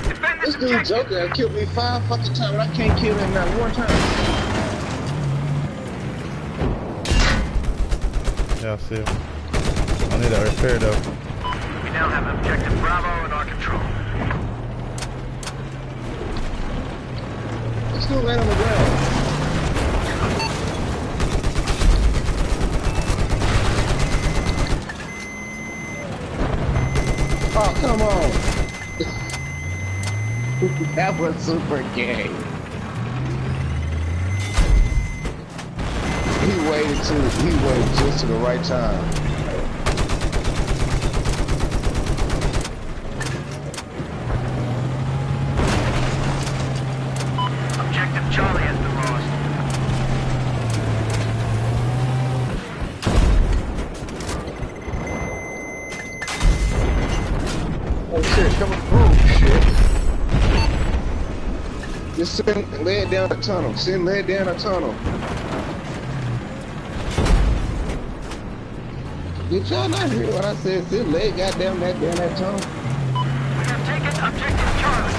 Defend this This dude objective. Joker killed me 5 fucking times, and I can't kill him not one time. Yeah, I see him. I need that repair though. We now have objective Bravo in our control. This dude laying on the ground. Oh, come on. That was super gay. He waited just to the right time. Objective Charlie has been lost. Oh shit, coming through, shit. Just send lead down the tunnel. Send lead down the tunnel. Did y'all not hear what I said? Send lead goddamn that down that tunnel. We have taken objective Charlie.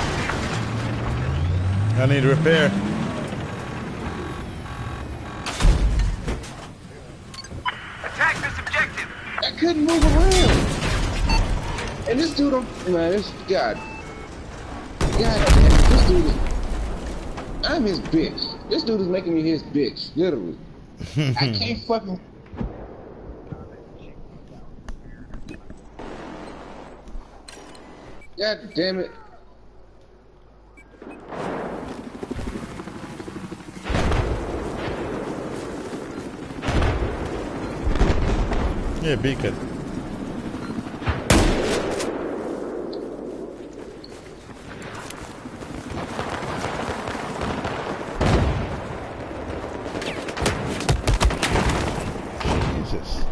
I need repair. Attack this objective. I couldn't move around. And this dude, man, this God damn it, this dude is, I'm his bitch. This dude is making me his bitch, literally. I can't fucking. God damn it. Yeah, beacon. Jesus.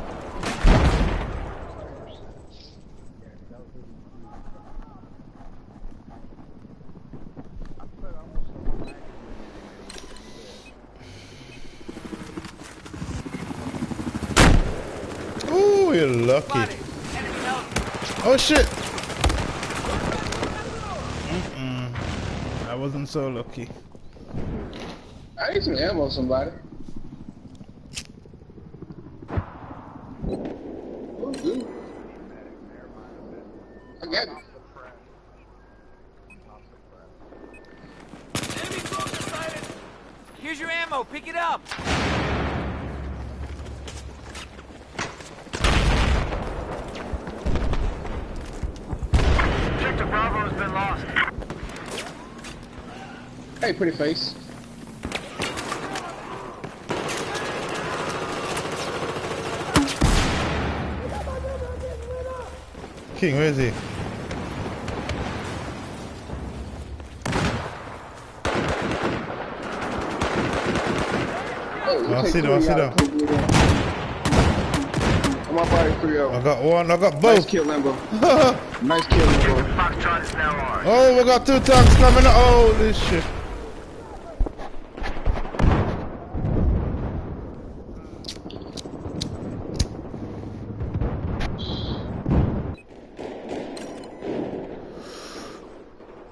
Ooh, you're lucky. Oh shit! I wasn't so lucky. I need some ammo, somebody. Oh, dude. I got it. Here's your ammo. Pick it up. Objective Bravo has been lost. Hey, pretty face. King, where is he? Oh, I see them, I see them. I'm up out of 3-0. I got one, I got Nice both. kill, Lambo. Nice kill, Lambo. Foxtrot is now ours. Oh, we got 2 tanks coming up. Holy shit.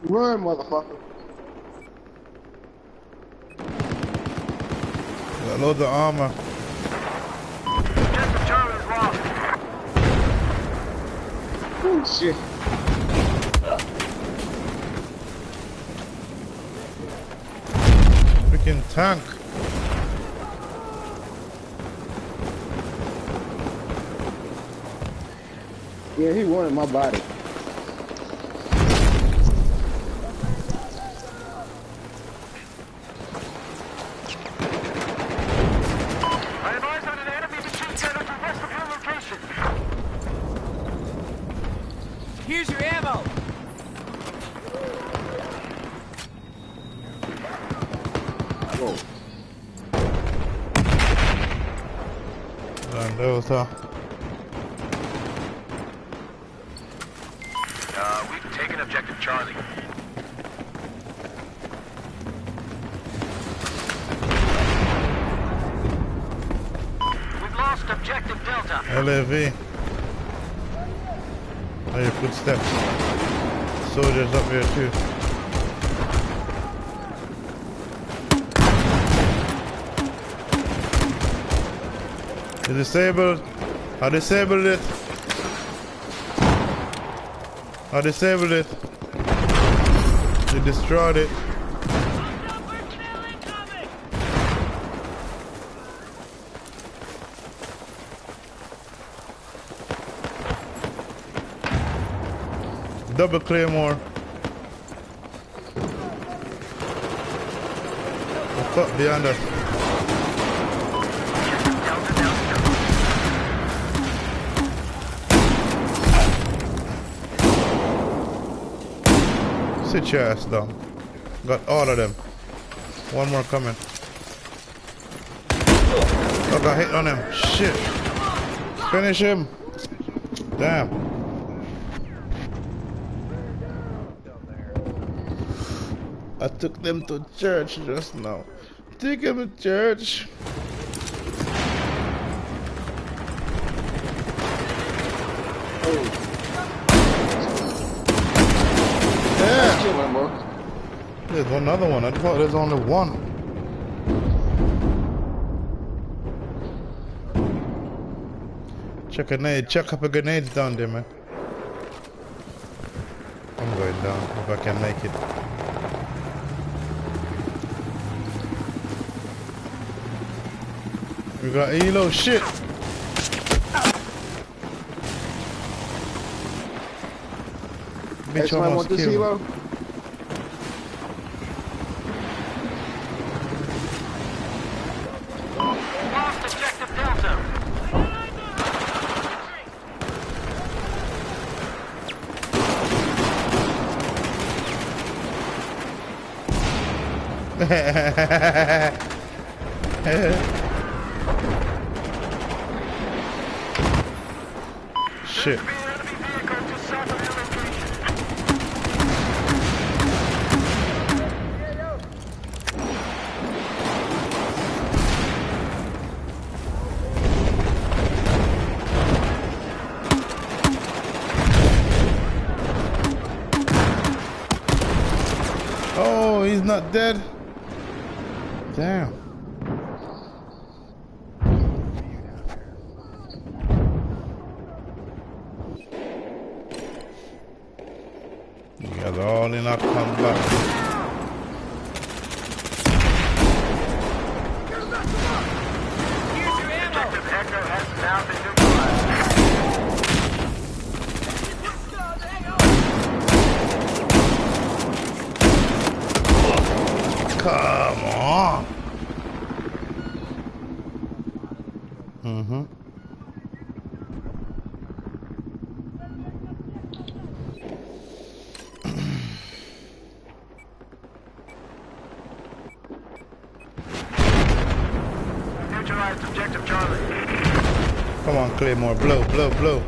Run, motherfucker. Got loads of armor. Objective Charlie is lost. Oh, shit. Freaking tank. Yeah, he wanted my body. I advise on an enemy machine gunner to west of your location. Here's your ammo. Whoa. And those, huh? We've taken objective Charlie. We've lost objective Delta. LAV. Oh, your footsteps. Soldiers up here too. It's disabled. I disabled it. I disabled it. They destroyed it. Double claymore. The fuck behind us. Sit your ass down. Got all of them. One more coming. I got hit on him. Shit. Finish him. Damn. I took them to church just now. Take them to church. Nice kill, Lambo. There's another one. I thought there's only one. Chuck a grenade. Chuck up a grenades down there, man. I'm going down if I can make it. We got Elo. Shit. Bitch Somebody want almost this killed me. helo? Lost objective Delta. Shit. Be an enemy vehicle just south of your location. Oh, he's not dead. Damn. You guys are all in our combat. Come on. Mm-hmm. Neutralized objective Charlie. Come on, Claymore. Blow, blow, blow.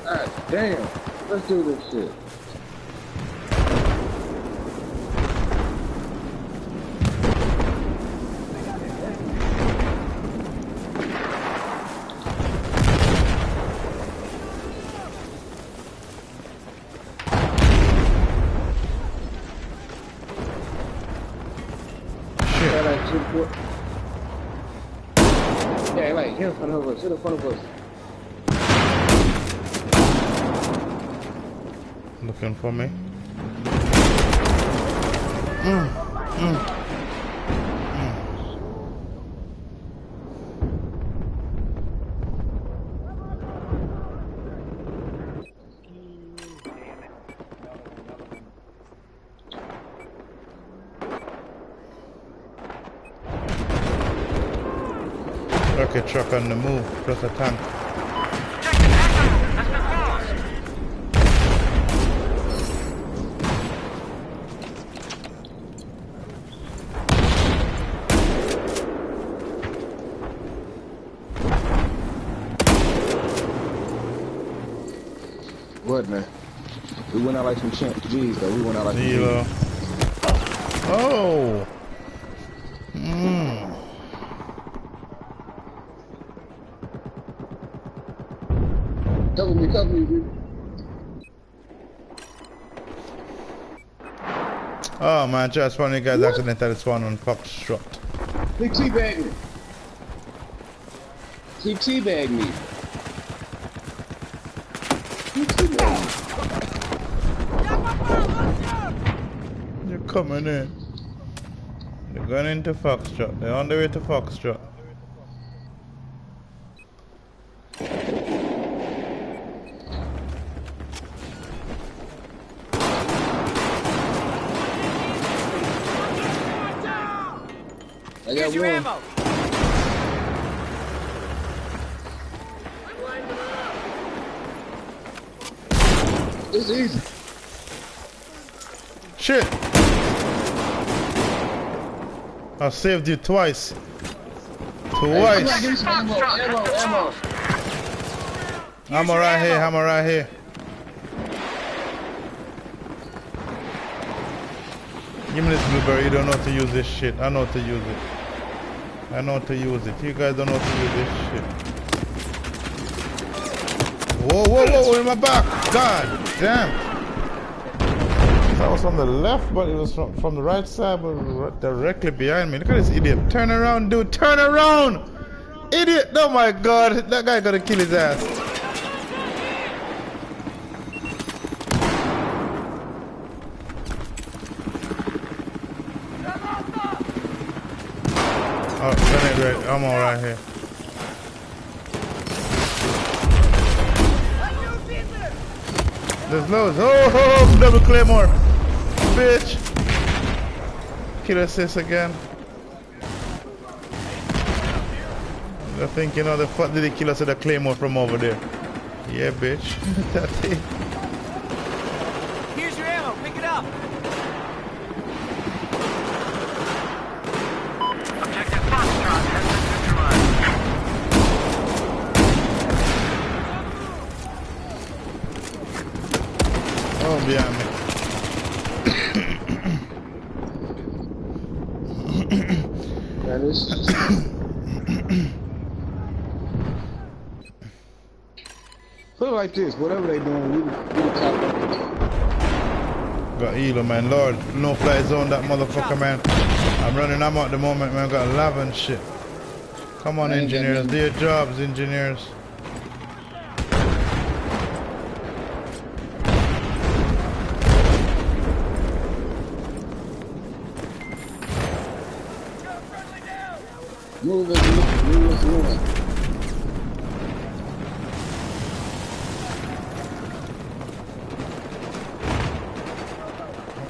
God damn. Let's do this shit. Yeah, like here in front of us, in front of us. Looking for me. Rocket truck on the move, plus a tank. Objective Echo has been lost. What, man? We went out like some G's, though. We went out like some Zero. G's. Oh. Cover me, dude. Oh man, just one of you guys accidentally spawned on Foxtrot. He teabagged me. He teabagged me. He teabagged me. They're coming in. They're going into Foxtrot. They're on the way to Foxtrot. I Here's got your one. ammo. It's easy. Shit! I saved you twice. Twice! Ammo. Hammer right here, hammer right here. Give me this blueberry, you don't know how to use this shit. I know how to use it. I know how to use it. You guys don't know how to use this shit. Whoa, whoa, whoa, in my back! God damn! That was on the left, but it was from the right side, but directly behind me. Look at this idiot. Turn around, dude. Turn around! Idiot! Oh my god. That guy gotta kill his ass. Oh, grenade right. I'm all right here. There's loads. Oh, double claymore. Bitch. Kill assist again. I think, you know, the fuck did he kill us with a claymore from over there? Yeah, bitch. That thing. Here's your ammo. Pick it up. Objective Foxtrot has been neutralized. Oh, behind me. Man, this. Put it like this. Whatever they doing, we Got Elo, man. Lord, no fly zone that motherfucker, man. I'm running ammo at the moment, man. Got lava and shit. Come on, I ain't got engineers. nothing. Do your jobs, engineers. move it.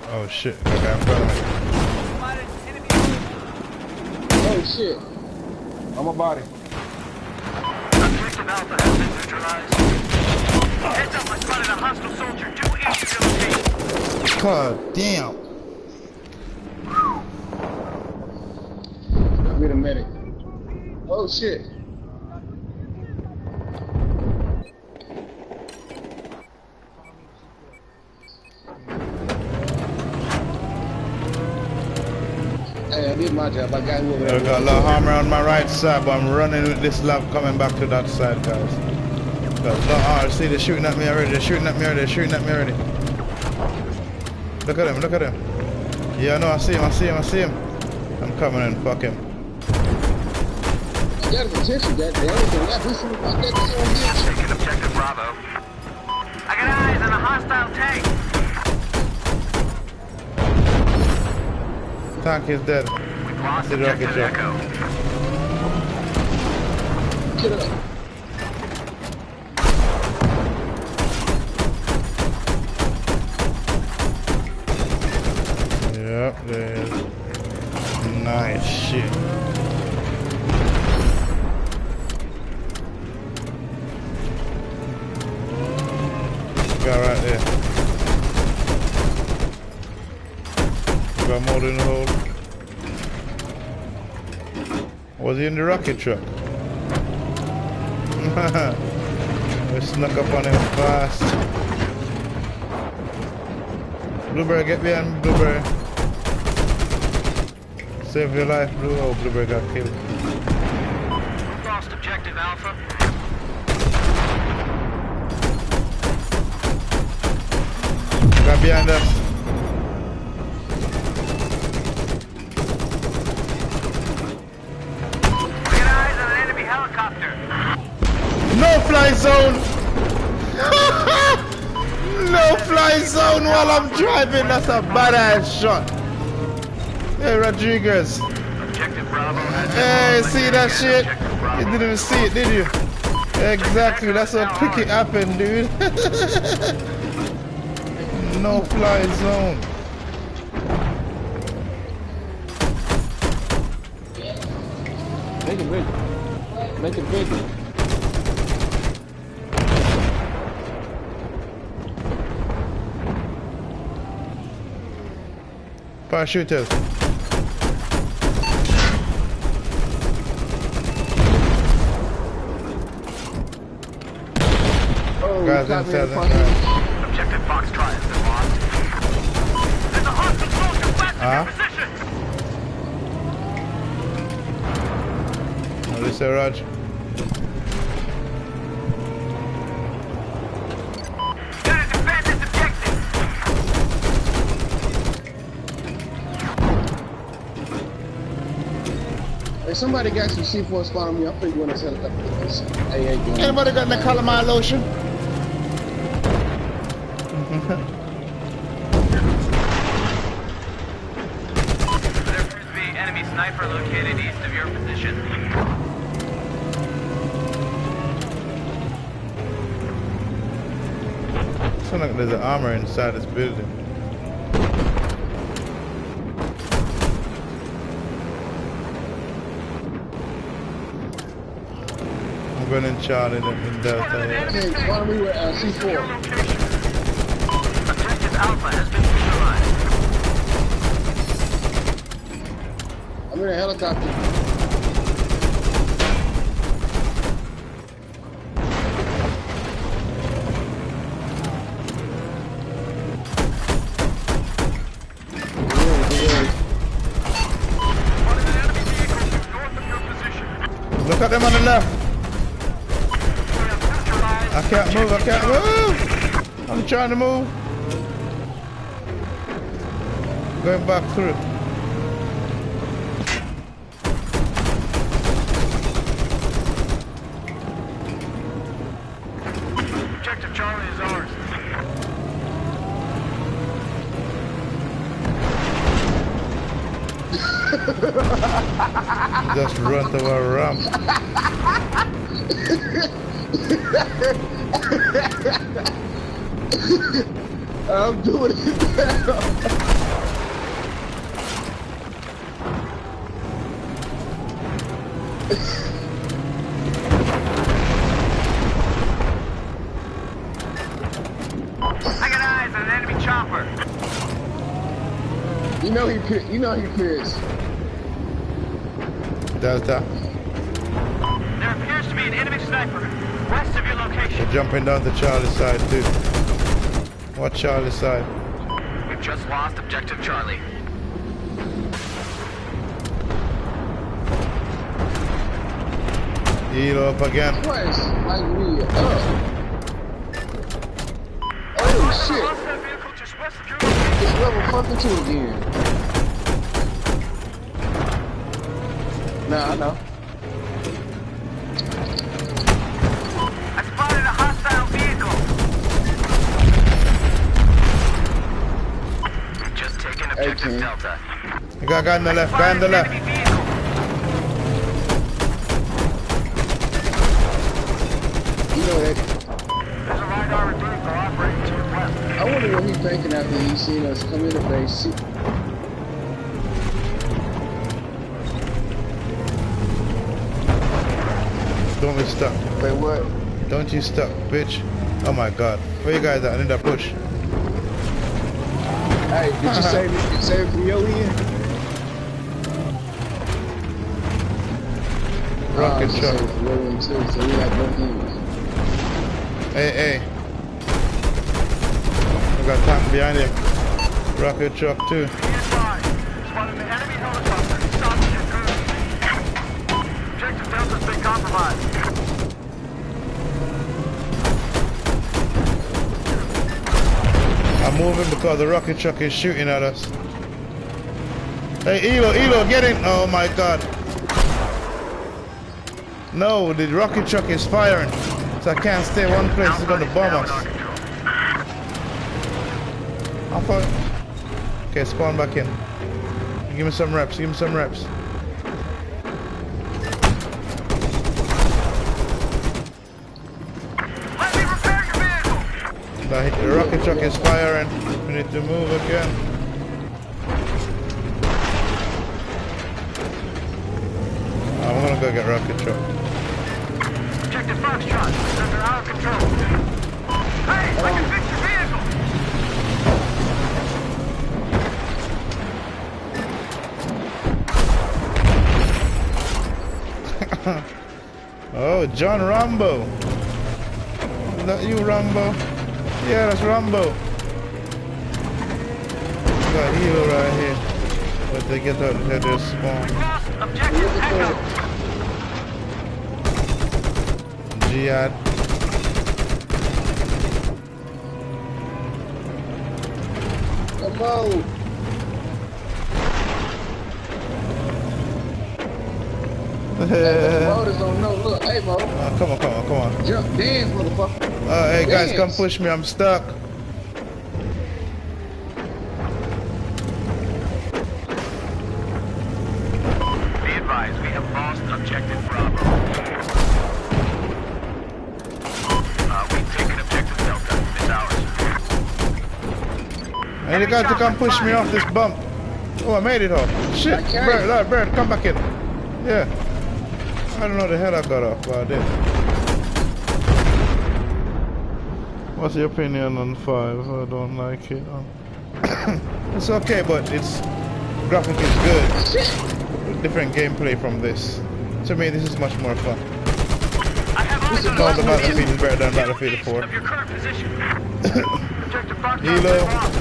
Oh, Oh shit, okay, I'm following. Oh shit. I'm a body. Objective Alpha has been neutralized. Heads up, I spotted a hostile soldier 280 your location. God damn. I'll be the medic. Oh shit. Hey, I did my job. I got you over I there. got a lot of armor on my right side, but I'm running with this lab coming back to that side, guys. See, they're shooting at me already. They're shooting at me already. They're shooting at me already. Look at him. Look at him. Yeah, I know. I see him. I see him. I see him. I'm coming in. Fuck him. I got his attention. That the only thing left. He's fuck that bitch. Taking objective Bravo. I got eyes on a hostile tank. Tank is dead. We've lost The rocket objective ship. Echo. Get up. Yep, there's nice shit. Guy right there. Got more in the hole. Was he in the rocket truck? We snuck up on him fast. Blueberry, get behind Blueberry. Save your life, Blue. Oh, Blueberry got killed. Lost objective Alpha. Got behind us. I got eyes on an enemy helicopter. No fly zone! No fly zone while I'm driving. That's a badass shot. Hey, Rodriguez. Objective Bravo has Hey, been see that shit? Objective Bravo. You didn't even see it, did you? Exactly. That's how quick it happened, dude. No fly zone. Make it big. Make it big. Parachuters. Oh, Guys got me inside in the front. Objective Foxtrot has been lost. There's a hostile soldier west of your position. What did you say, Raj? Gotta defend this objective. Hey, somebody got some C4 spawn on me. I'm pretty going to sell it up. Hey, hey, Anybody got any calamine lotion? There appears to be enemy sniper located east of your position. Sounds like there's an armor inside this building. I'm going in Charlie in Delta. Yeah. hey, spawn on me with C4. Objective Alpha has been neutralized. I'm in a helicopter. One of the enemy vehicles is north of your position. Look at them on the left. We have neutralized. I can't move. I can't move. I'm trying to move. Going back through. Objective Charlie is ours. Just run to a ramp. I'm doing it now. I got eyes on an enemy chopper. You know he pissed. Delta. There appears to be an enemy sniper west of your location. They're jumping down to Charlie's side too. What Charlie's side? We've just lost objective Charlie. Heal up again. Christ, like we up. Oh shit. Lost that vehicle just west of your location. It's level fucking 2 again. Nah, I know. I spotted a hostile vehicle. We've just taken objective Okay. Delta. You got a guy on the left, guy on the left. Enemy vehicle. You know that. There's a light armored vehicle operating to your west. I wonder what he's thinking after he's seen us come in the base. Don't be stuck. Wait, what? Don't you stuck, bitch. Oh my god. Where you guys at? I need that push. Hey, did you save it? You save it from your end? Rocket Save truck. it from your end too, so we have both ends. Hey, hey. I got tank behind you. Rocket truck too. Be advised. Spotted an enemy helicopter. Stop your crew. Objective Delta's been compromised. I'm moving because the rocket truck is shooting at us. Hey, Elo, get in! Oh my god. No, the rocket truck is firing. So I can't stay one place, it's gonna bomb us. I thought... Okay, spawn back in. Give me some reps, give me some reps. Let me repair your vehicle. The rocket truck is firing. We need to move again. I'm gonna go get rocket truck. Objective Foxtrot is under our control. Hey, I can fix your vehicle. Oh, John Rambo. Is that you, Rambo? Yeah, that's Rambo. Got hero right here. But they get out of their spawn. Lost objective Echo. Jihad. Come on. Motors don't know. Look, hey, Mo. Come on. Jump, dance, motherfucker. Hey guys, come Dance. push me. I'm stuck. Be advised, we have lost objective Bravo. We've taken objective Delta. It's ours. I need a guy to come push me off this bump. Oh, I made it off. Shit. I can't. Bird, come back in. Yeah. I don't know the hell I got off, but I did. What's your opinion on 5? I don't like it. It's okay, but its graphic is good. Different gameplay from this. To me, this is much more fun. I have eyes on No, the Battlefield is better than Battlefield 4. of your current position. Objective Foxtrot Elo. is lost.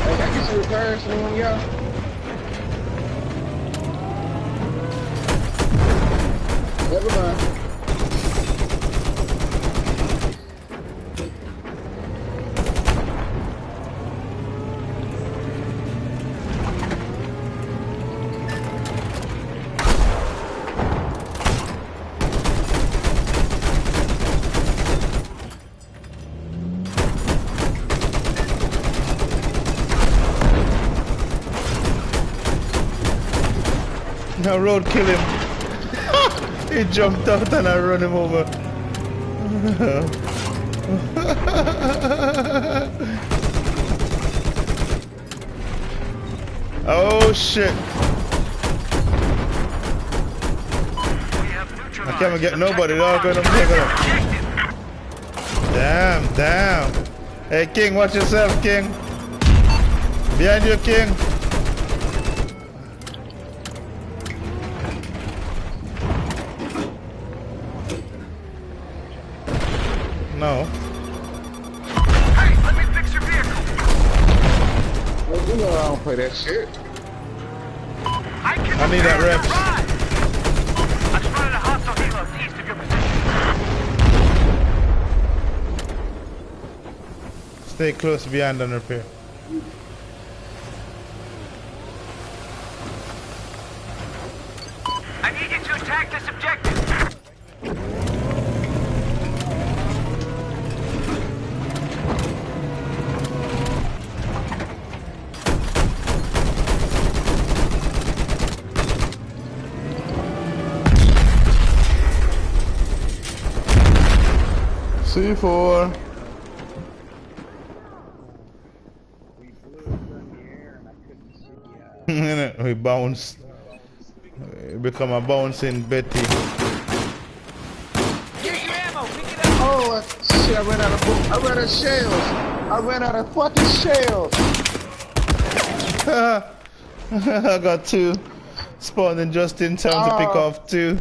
Hey, can I get some repairs from one of y'all? Never mind. Now road kill him. He jumped out and I run him over. Oh shit. I can't get nobody. They're all going up there. Damn. Hey King, watch yourself, King. Behind you, King. No. Hey, let me fix your vehicle. Well, you know I don't play that shit. I need that reps. I spotted a hostile helo east of your position. Stay close behind and repair. I need you to attack this objective. C4. We bounce. We become a bouncing Betty. Here's your ammo. Pick it up. Oh shit! I ran out of shells. I ran out of fucking shells. I got 2. Spawning just in time to pick off 2.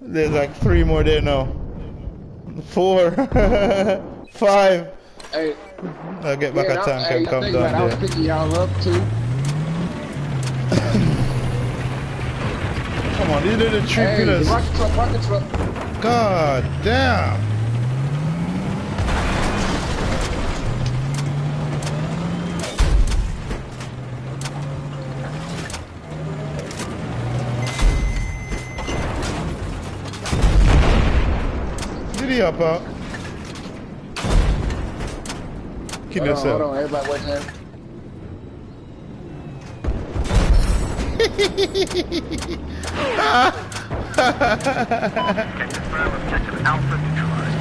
There's like 3 more there now. 4. 5. Hey, I'll get back a tank and come down I was there. picking y'all up too. Come on, these are the 3 pillars. Rocket truck. God damn. Did he up out? Kill yourself. Hold on, everybody wait here. Alpha neutralized.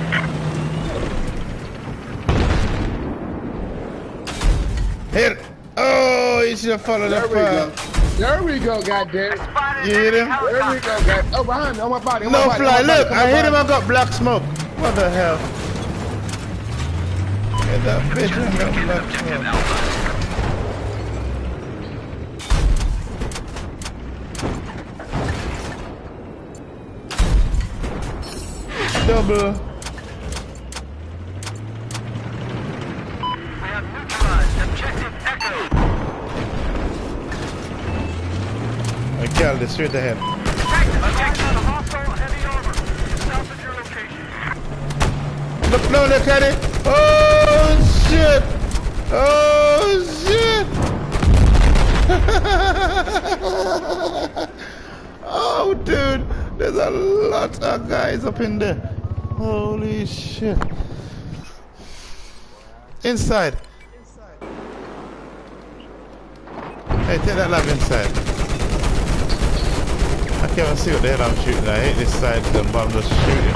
Hit it. Oh, you should have followed that path. There we go, goddamn. You hit him? There we go, god. Oh, behind me, on my body. No fly, look, I hit him, I got black smoke. What the hell? Get that bitch, I got black smoke. Double. We have neutralized objective Echo. I killed it straight ahead. Objective hostile heavy over. South of your location. Look, no, look at it. Oh, shit. Oh, shit. Oh, dude. There's a lot of guys up in there. Holy shit. Inside. Hey, take that lab inside. I can't even see what the hell I'm shooting. I hate this side gun, but I'm just shooting.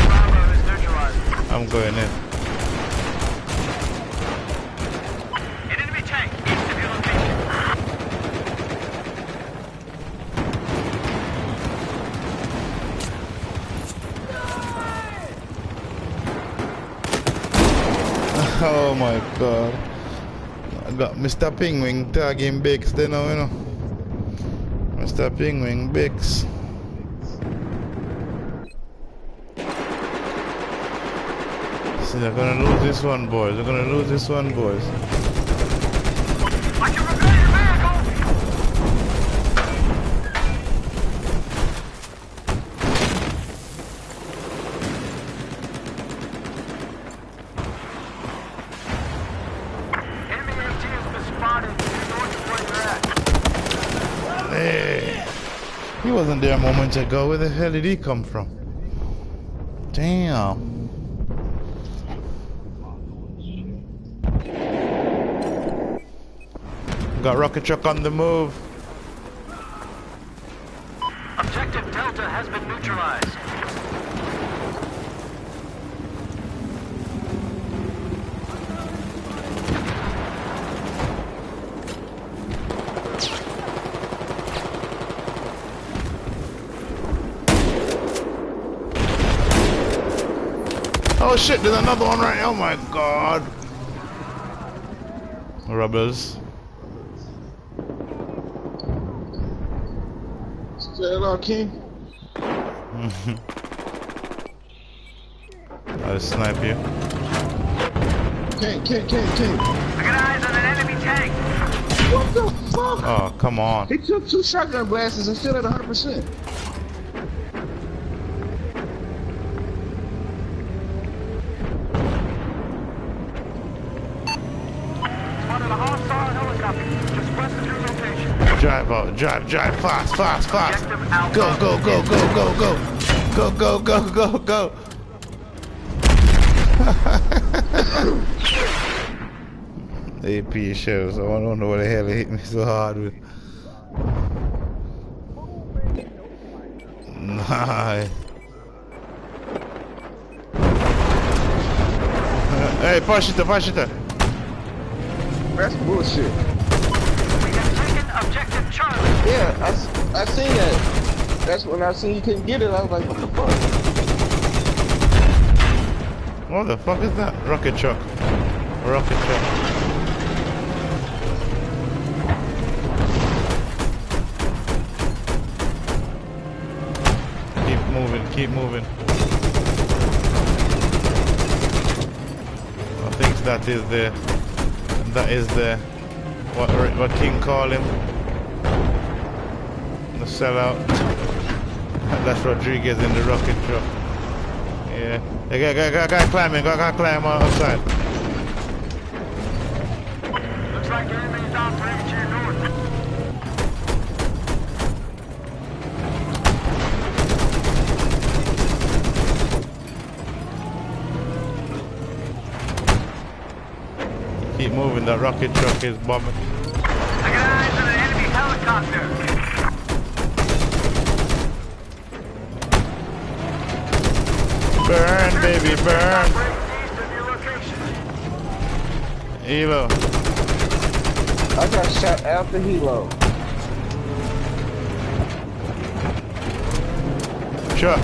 Bravo is neutralized. I'm going in. An enemy tank east of your location. Oh my god. I got Mr. Pingwing tagging Bix there now, you know. Mr. Pingwing Bix. See, they're gonna lose this one, boys. They're gonna lose this one, boys. I can repair your vehicle. Enemy MT has been spotted north of where you're at. Hey. He wasn't there a moment ago. Where the hell did he come from? Damn. Got rocket truck on the move. Objective Delta has been neutralized. Oh shit, there's another one right. Oh my god. Rebels. Still on, King? I'll snipe you. King. I got eyes on an enemy tank. What the fuck? Oh, come on. He took 2 shotgun blasts and still at 100%. Spotted a hostile helicopter just west of your location. Drive out, drive, fast. Objective Alpha. Go. AP shows, so I don't know what the hell it hit me so hard with. Nice. Hey, push it. That's bullshit. We have taken objective Charlie. Yeah, I seen that. That's when I seen you couldn't get it. I was like, what the fuck? What the fuck is that? Rocket truck. Keep moving. I think that is the what King called him. The sellout. That's Rodriguez in the rocket truck. Yeah. Hey, guy climbing, guy climb outside. Looks like enemy's operating to your north. Keep moving, that rocket truck is bombing. I got eyes on an enemy helicopter. Burn, baby, burn. Operating east of your location. Elo. I got shot after helo. Sure.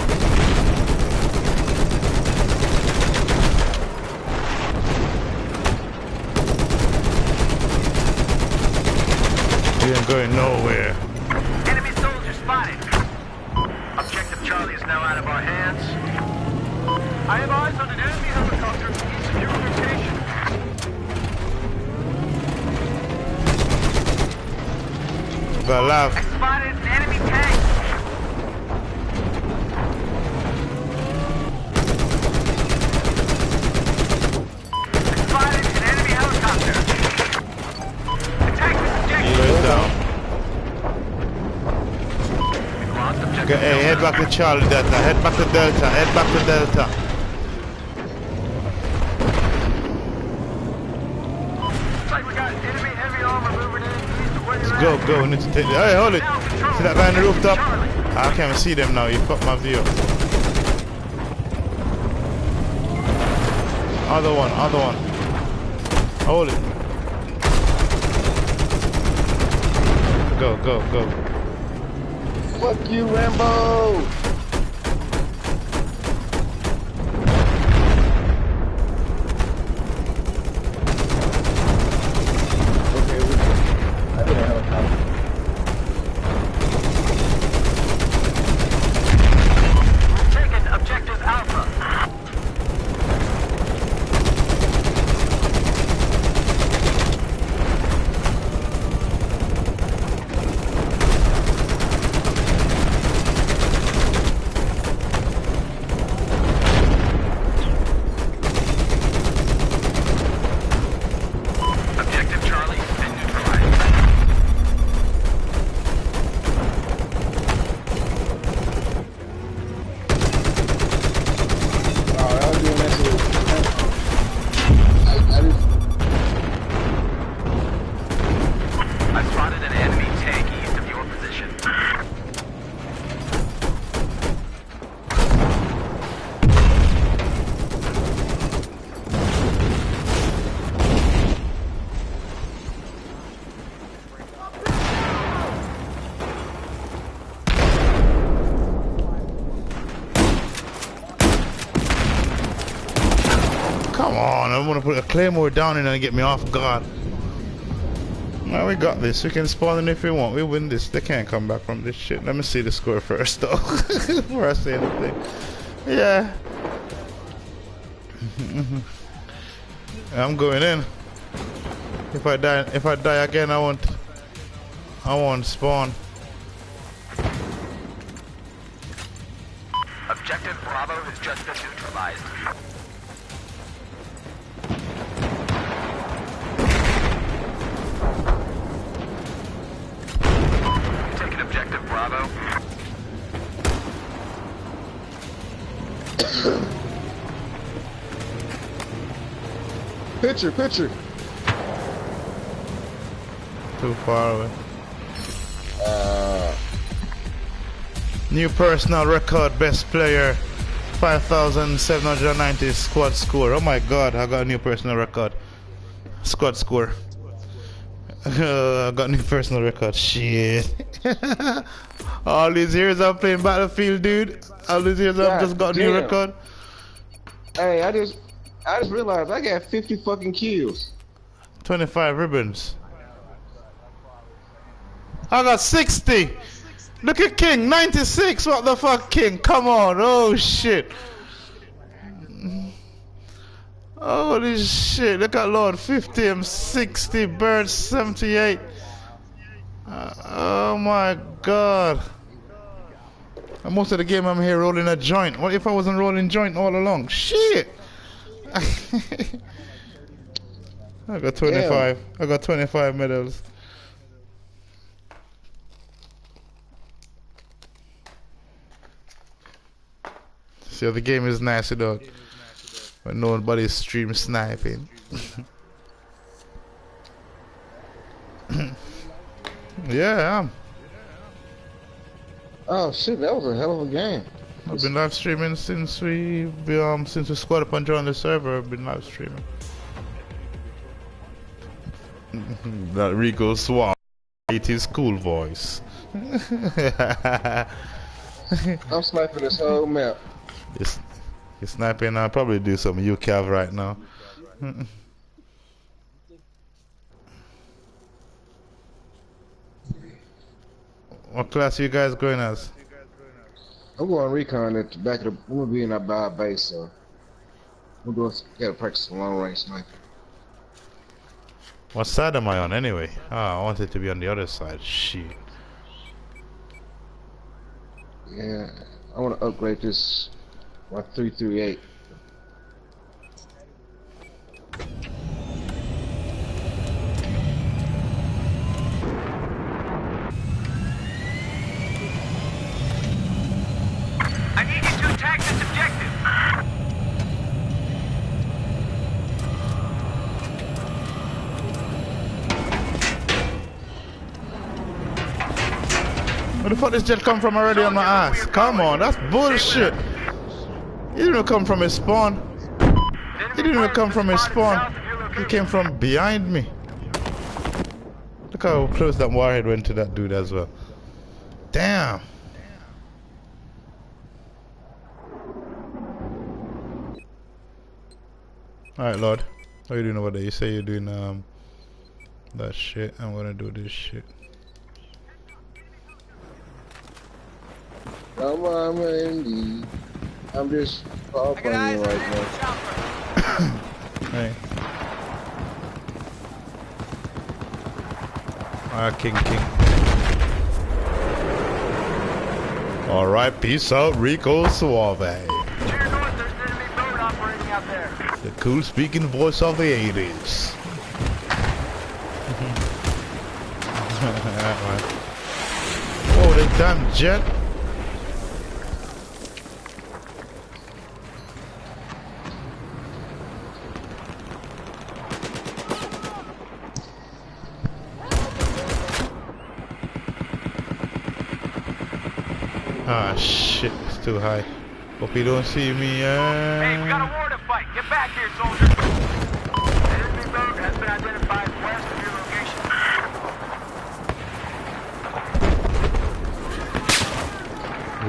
You ain't going nowhere. Enemy soldier spotted. Objective Charlie is now out of our hands. I have eyes on an enemy helicopter east of your location. Got love. I spotted an enemy tank. I spotted an enemy helicopter. Attack this objective. Elo is down. We lost objective Okay, hey, head back to Charlie Delta. Head back to Delta. Looks like we got enemy heavy armor moving in east of where you're at. Go. We need to take. Hey, hold it. See that guy on the rooftop? I can't even see them now. You fucked my view. Other one. Hold it. Go. Fuck you, Rambo! Okay, I did a helicopter. Taken objective Alpha. Come on, I want to put a claymore down and then get me off guard. Now we got this. We can spawn in if we want. We win this. They can't come back from this shit. Let me see the score first, though, before I say anything. Yeah. I'm going in. If I die again, I won't spawn. Objective Bravo has just been neutralized. Taking Objective Bravo. Picture. Too far away. New personal record, best player, 5,790 squad score. Oh my god, I got a new personal record. Squad score. I got a new personal record. Shit. All these years I'm playing Battlefield, dude. All these years I've just got a new record. Hey, I just realized I got 50 fucking kills. 25 ribbons. I got 60. Look at King, 96. What the fuck, King? Come on. Oh shit. Holy shit. Look at Lord, 50. I'm 60. Bird, 78. Oh my god. And most of the game I'm here rolling a joint. What if I wasn't rolling joint all along? Shit. I got 25. Damn. I got 25 medals. See, the game is nice, dog. But nobody's stream sniping. Yeah, I am. Oh shit, that was a hell of a game. I've been live streaming since we squad up and joined the server. I've been live streaming. That Rico Swan, it is cool voice. I'm sniping this whole map. You're sniping. I'll probably do some UCAV right now. What class are you guys going as? I'm going recon at the back of the. I'm gonna be in that base, so I'm going. Gotta practice some long range sniping. What side am I on anyway? Ah, I wanted to be on the other side. Shit. Yeah, I want to upgrade this. My 338. I need you to attack this objective. Where the fuck this jet come from already on my ass? Come on, that's bullshit. He didn't even come from his spawn. He didn't even come from his spawn. He came from behind me. Look how close that warhead went to that dude as well. Damn. Alright, Lord. What are you doing over there? You say you're doing that shit. I'm gonna do this shit. Come on, Randy. I'm just off on you right now. Hey. Alright, King. Alright, peace out, Rico Suave. To your north, there's an enemy boat operating out there. The cool speaking voice of the 80s. Oh, the damn jet. Ah, shit, it's too high. Hope you don't see me. Hey, we got a war to fight. Get back here, soldier. The enemy boat has been identified west of your location.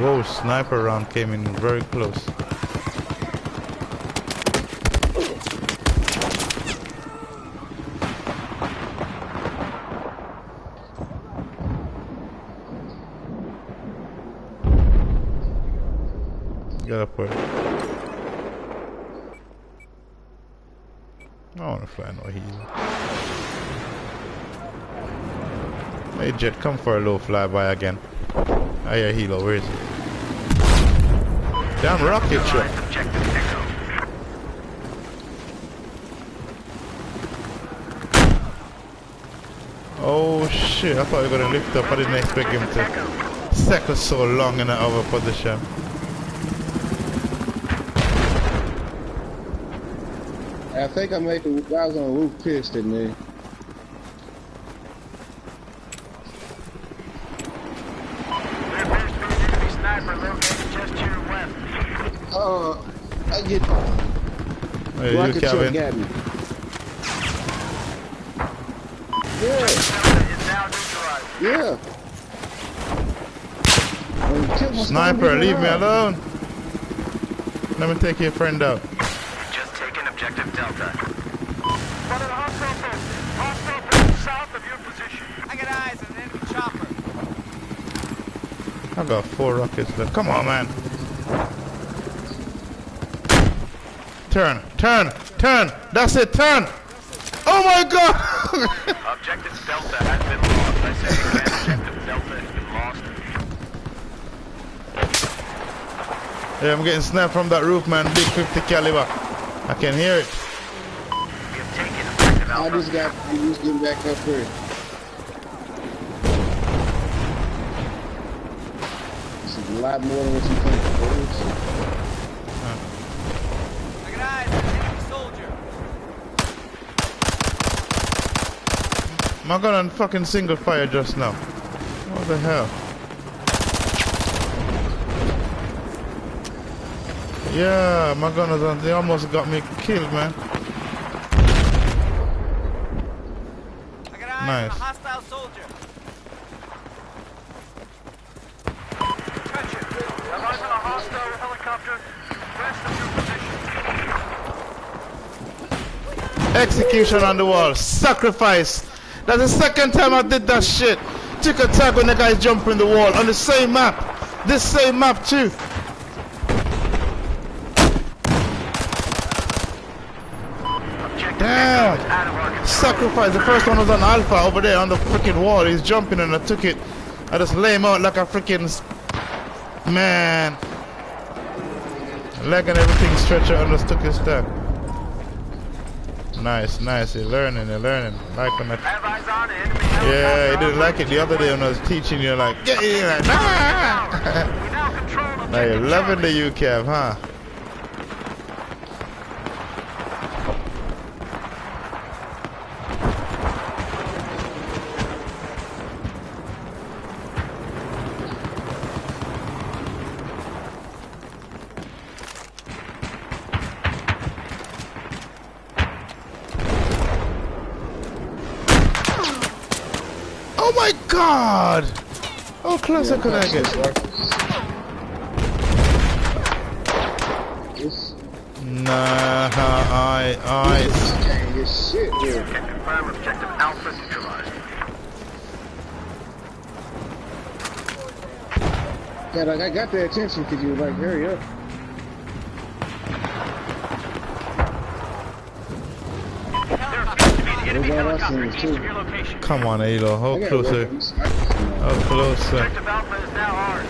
Whoa, sniper round came in very close. Get up with it. I don't wanna fly no helo. Hey Jet, come for a low flyby again. I hear helo, where is it? Damn rocket ship. Oh shit, I thought you were gonna lift up. I didn't expect him to second so long in the other position. I think I made the guys on the roof pissed, didn't they? I get Hey, rocket you, truck Kevin. got me. Yeah. Yeah. Sniper, leave me alone. Let me take your friend out. Just taken objective Delta. One of the hostile forces south of your position. I got eyes on an enemy chopper. I got 4 rockets left. Come on, man. Turn, turn, turn. That's it, turn. Oh my god. Objective Delta has been lost. I say again, objective Delta has been lost. Yeah, I'm getting snapped from that roof, man. Big 50 caliber. I can hear it. We have taken objective I Alpha. just got getting back up here. This is a lot more than what you think. I got eyes on an enemy soldier. My gun on fucking single fire just now. What the hell? Yeah, my gun is on. They almost got me killed, man. I got eyes Nice. on a hostile soldier. Attention. Have eyes on a hostile helicopter west of your position. Execution on the wall. Sacrifice. That's the second time I did that shit. Took a tag when the guys jumping the wall on the same map. This same map too. Damn. Sacrifice. The first one was on Alpha over there on the freaking wall. He's jumping and I took it. I just lay him out like a freaking man. Leg and everything stretched out and just took his step. Nice, nice. You're learning, you're learning. Like when I... Have eyes on an enemy Yeah, you didn't like it the other day when I was teaching you, like, get in, like, nah! We now control objective Now you're loving the Charlie. UCAV, huh? Oh my god! How close could I get? Nah, I Can't get shit here. Can confirm objective Alpha neutralized. God, I got their attention because you were like, hurry up. There appears to be an enemy There's all helicopter us east in of too. your location. Come on, Alo, I how got closer? weapons. How closer? Objective Alpha is now ours.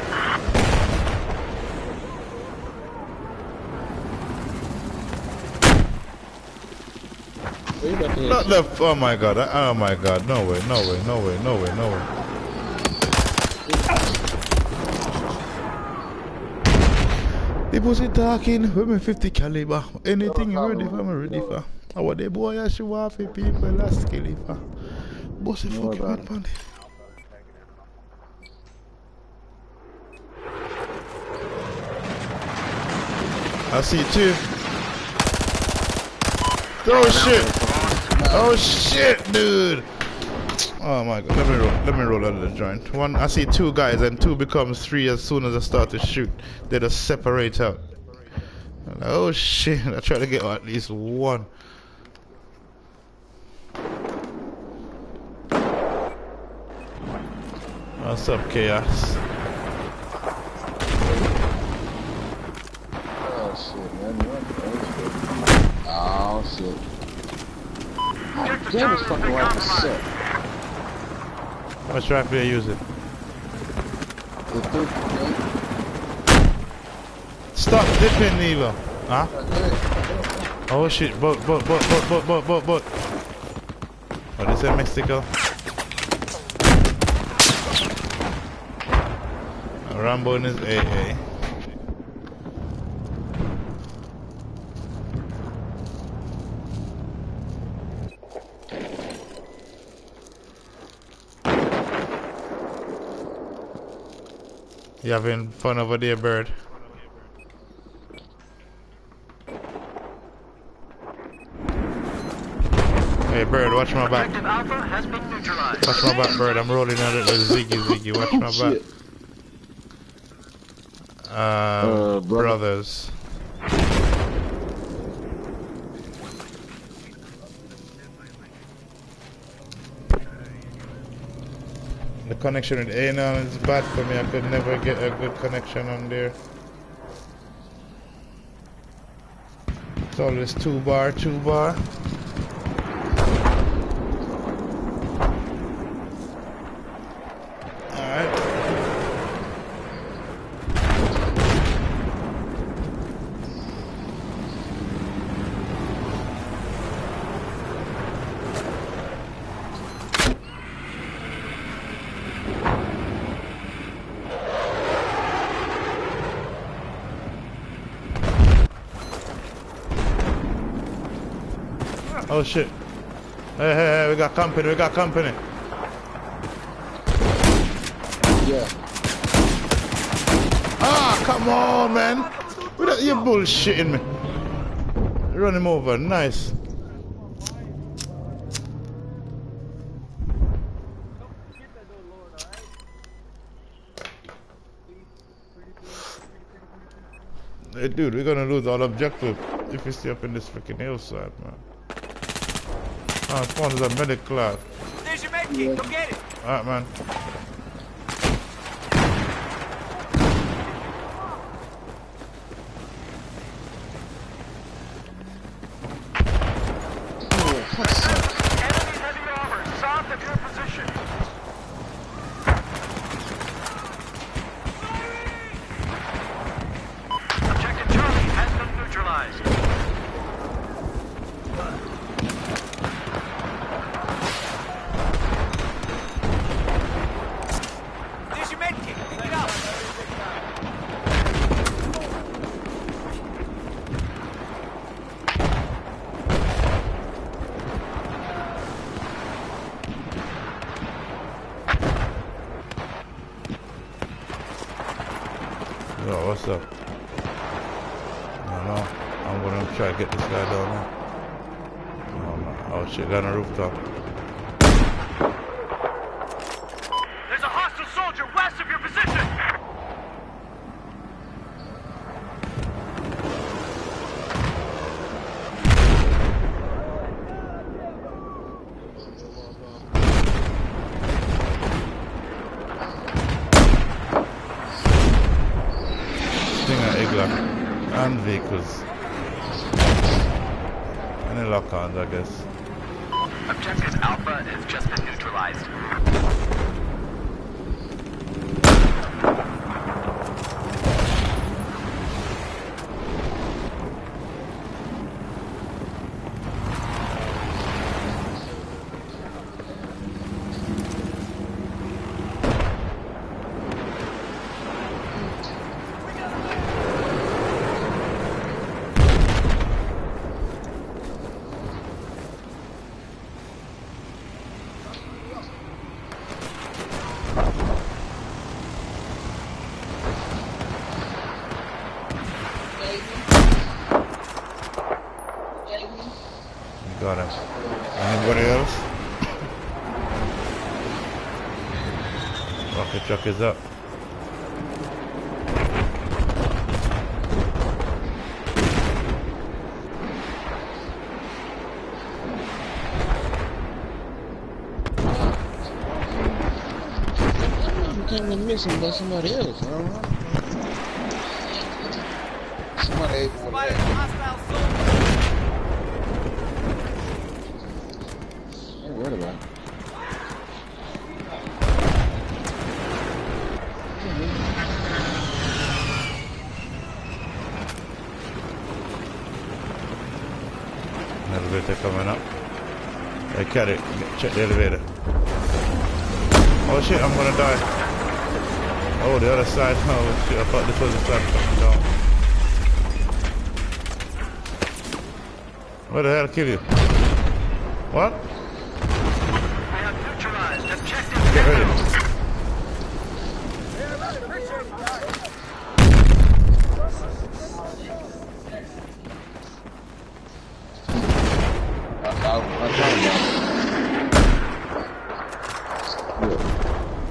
Not the. Oh my god! Oh my god! No way! No way! No way! No way! No way! The pussy talking with me 50 caliber. Anything you ready for? I'm ready for. I want the boy I show off for people. That's skilly for. Bossy fucking hard man. I see two. Oh shit! Oh shit, dude! Oh my god, let me roll out of the joint. One, I see 2 guys and 2 becomes 3 as soon as I start to shoot. They just separate out. I'm like, oh shit, I try to get at least 1. What's up, Chaos? shit. Oh, damn, this fucking rifle suck. Which rifle are you using? Stop dipping, Nilo. Huh? Oh shit, boat. Oh, this is Mexico. Rambo in his AA. You having fun over there, bird? Hey, bird, watch my back. Objective Alpha has been neutralized. Watch my back, bird. I'm rolling out a ziggy. Watch my back. Brothers. The connection with A now is bad for me. I could never get a good connection on there. It's always 2 bar. Alright. Oh shit. Hey, we got company. Yeah. Ah, come on, man. You're bullshitting me. Run him over, nice. Hey, dude, we're gonna lose all objective if we stay up in this freaking hillside, man. Oh, spawn is a medic class. There's your med kit. Go get it. Alright, man. Enemy heavy armor south of your position. Objective Charlie has been neutralized. There's your med kit. Pick it up. Yo, what's up? No, I'm gonna try to get this guy down now. Oh shit, down the rooftop. There's a hostile soldier west of your position. And vehicles. And the lock-ons, I guess. Objective Alpha has just been neutralized. Got him. Anybody else? Rocket truck is up. Came to missing by somebody else, huh? Somebody ate one of that. Elevator coming up. Hey, Kelly, check the elevator. Oh shit, I'm gonna die. Oh, the other side. Oh shit, I thought this was the side coming down. Where the hell kill you? What? We have neutralized objective. Get ready. I'll try it now. Yeah.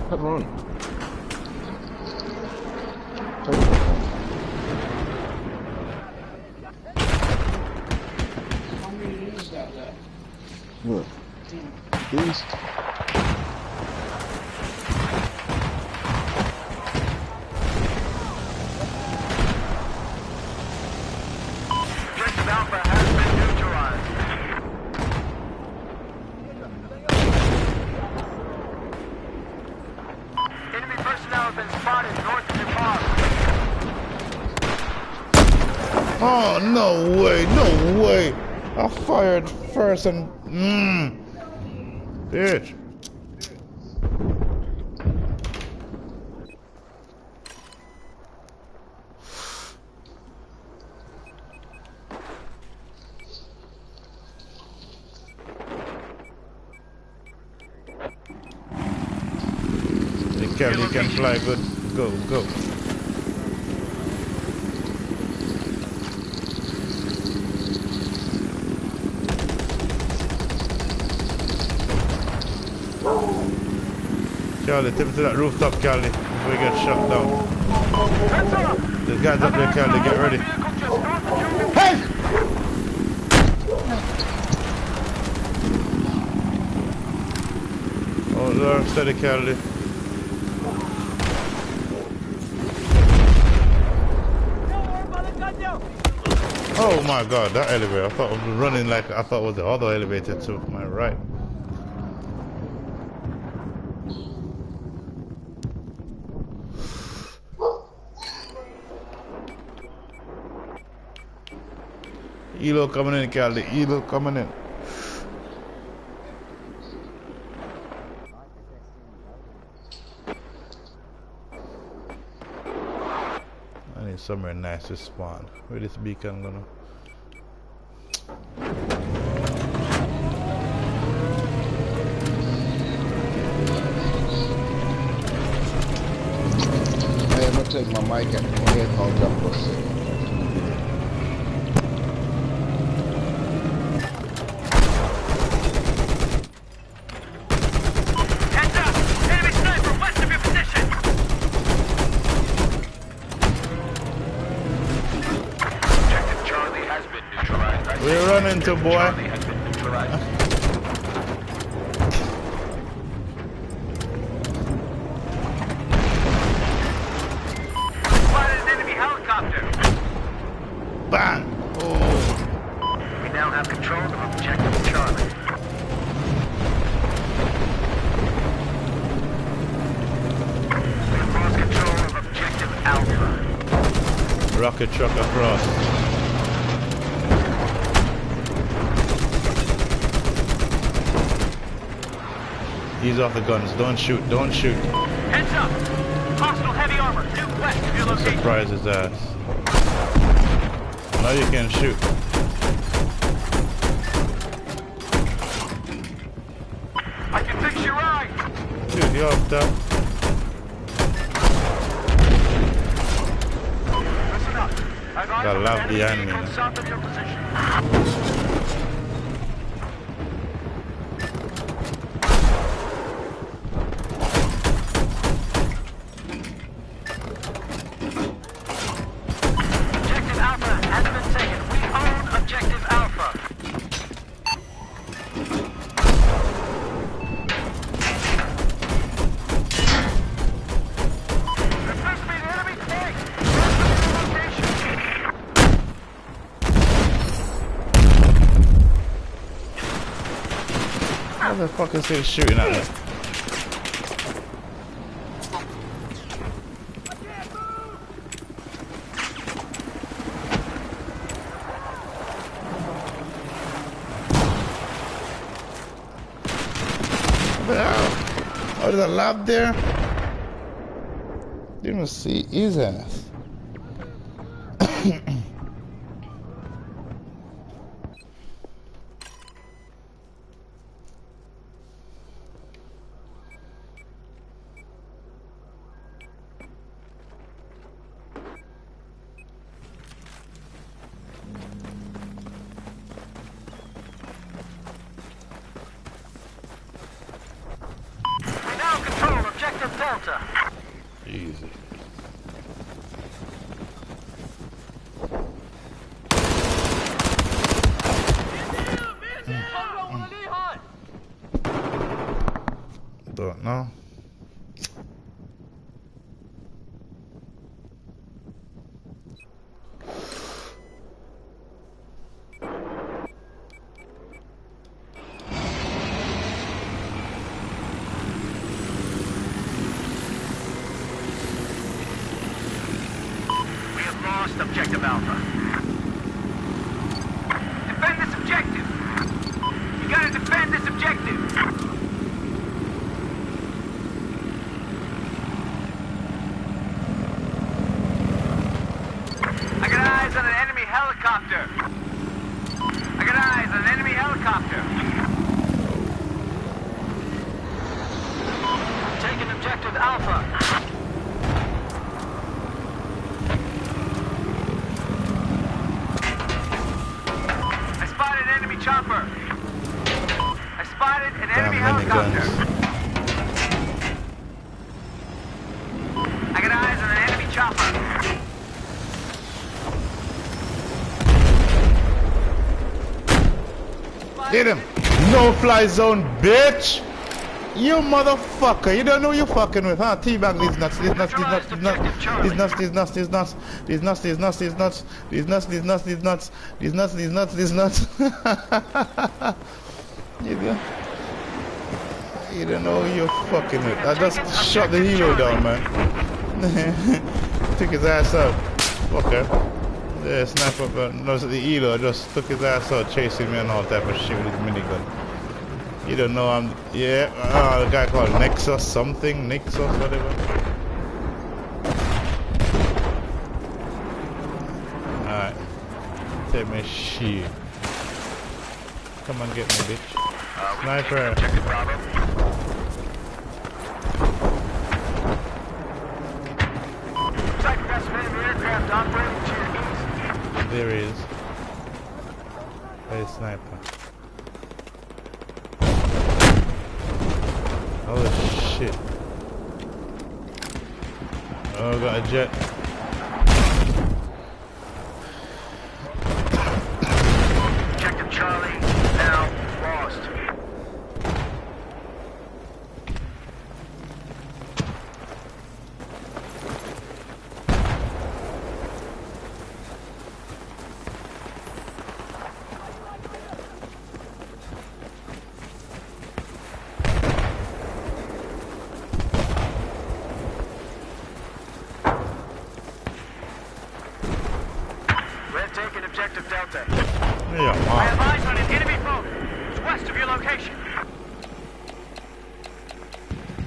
Cut on. What? These? Objective Alpha has been neutralized. Enemy personnel have been spotted north of your boss. Oh, no way, no way. I fired first and... Bitch. You can fly good. Go, go. Charlie, take me to that rooftop, Charlie, before we get shot down. There's guys up there, Charlie, get ready. Hey! Oh Lord, steady, Charlie. Oh my God, that elevator, I thought it was running like, I thought it was the other elevator to my right. Elo coming in, Callie. Elo coming in. I need somewhere nice to spawn. Where this beacon gonna? Hey, I'm gonna take my mic and my headphones up for a second. We're running to boy. Spotted an enemy helicopter. Bang! Oh. We now have control of objective Charlie. We have lost control of objective Alpha. Rocket truck across. Ease off the guns. Don't shoot. Don't shoot. Heads up! Hostile heavy armor due west of your location. Surprise his ass. Now you can shoot. I can fix your eye. Dude, you off that? Listen up. I've eyes Gotta on love an the enemy enemy, vehicle man. south of your position. Objective Alpha has been taken. We own Objective Alpha. There appears to be an enemy tank. Location. How the fuck is he shooting at me? But oh, there's a lab there. Didn't see his ass. We now control objective Delta. Easy. Don't know. We have lost objective Alpha. Defend this objective. You gotta defend this objective. I got eyes on an enemy helicopter. I got eyes on an enemy helicopter. Taking objective Alpha. I spotted an enemy chopper. I spotted an enemy helicopter. I got eyes on an enemy chopper. Hit him! No fly zone, bitch! You motherfucker! You don't know who you're fucking with, huh? Teabag these nuts, these nuts, these nuts, these nuts, these nuts, these nuts, these nuts, these nuts, these nuts, these nuts, these nuts, these nuts, these nuts, these nuts, these nuts, these nuts. You don't know who you're fucking with. I just shot the hero down, man. Took his ass out. Fucker. Yeah, sniper, but no, the hero just took his ass out, chasing me and all type of shit with his minigun. You don't know I'm, yeah, the guy called Nexus something, Nexus, whatever. Alright. Take me shit. Come on, get me, bitch. Sniper. Aircraft operating to your east. There he is. Hey, sniper. Oh shit. Oh, got a jet. Objective Charlie, now lost. Taking objective Delta. Yeah, I have eyes on an enemy boat. It's west of your location.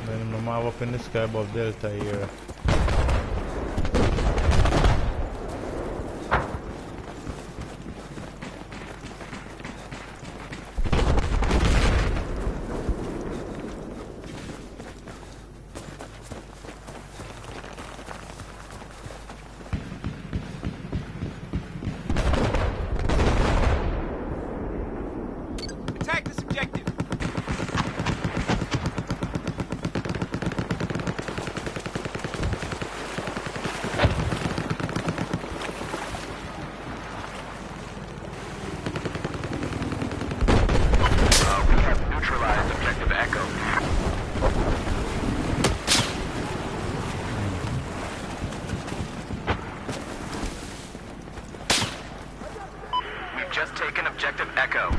Then I'm up in the sky above Delta here. Just taken objective Echo.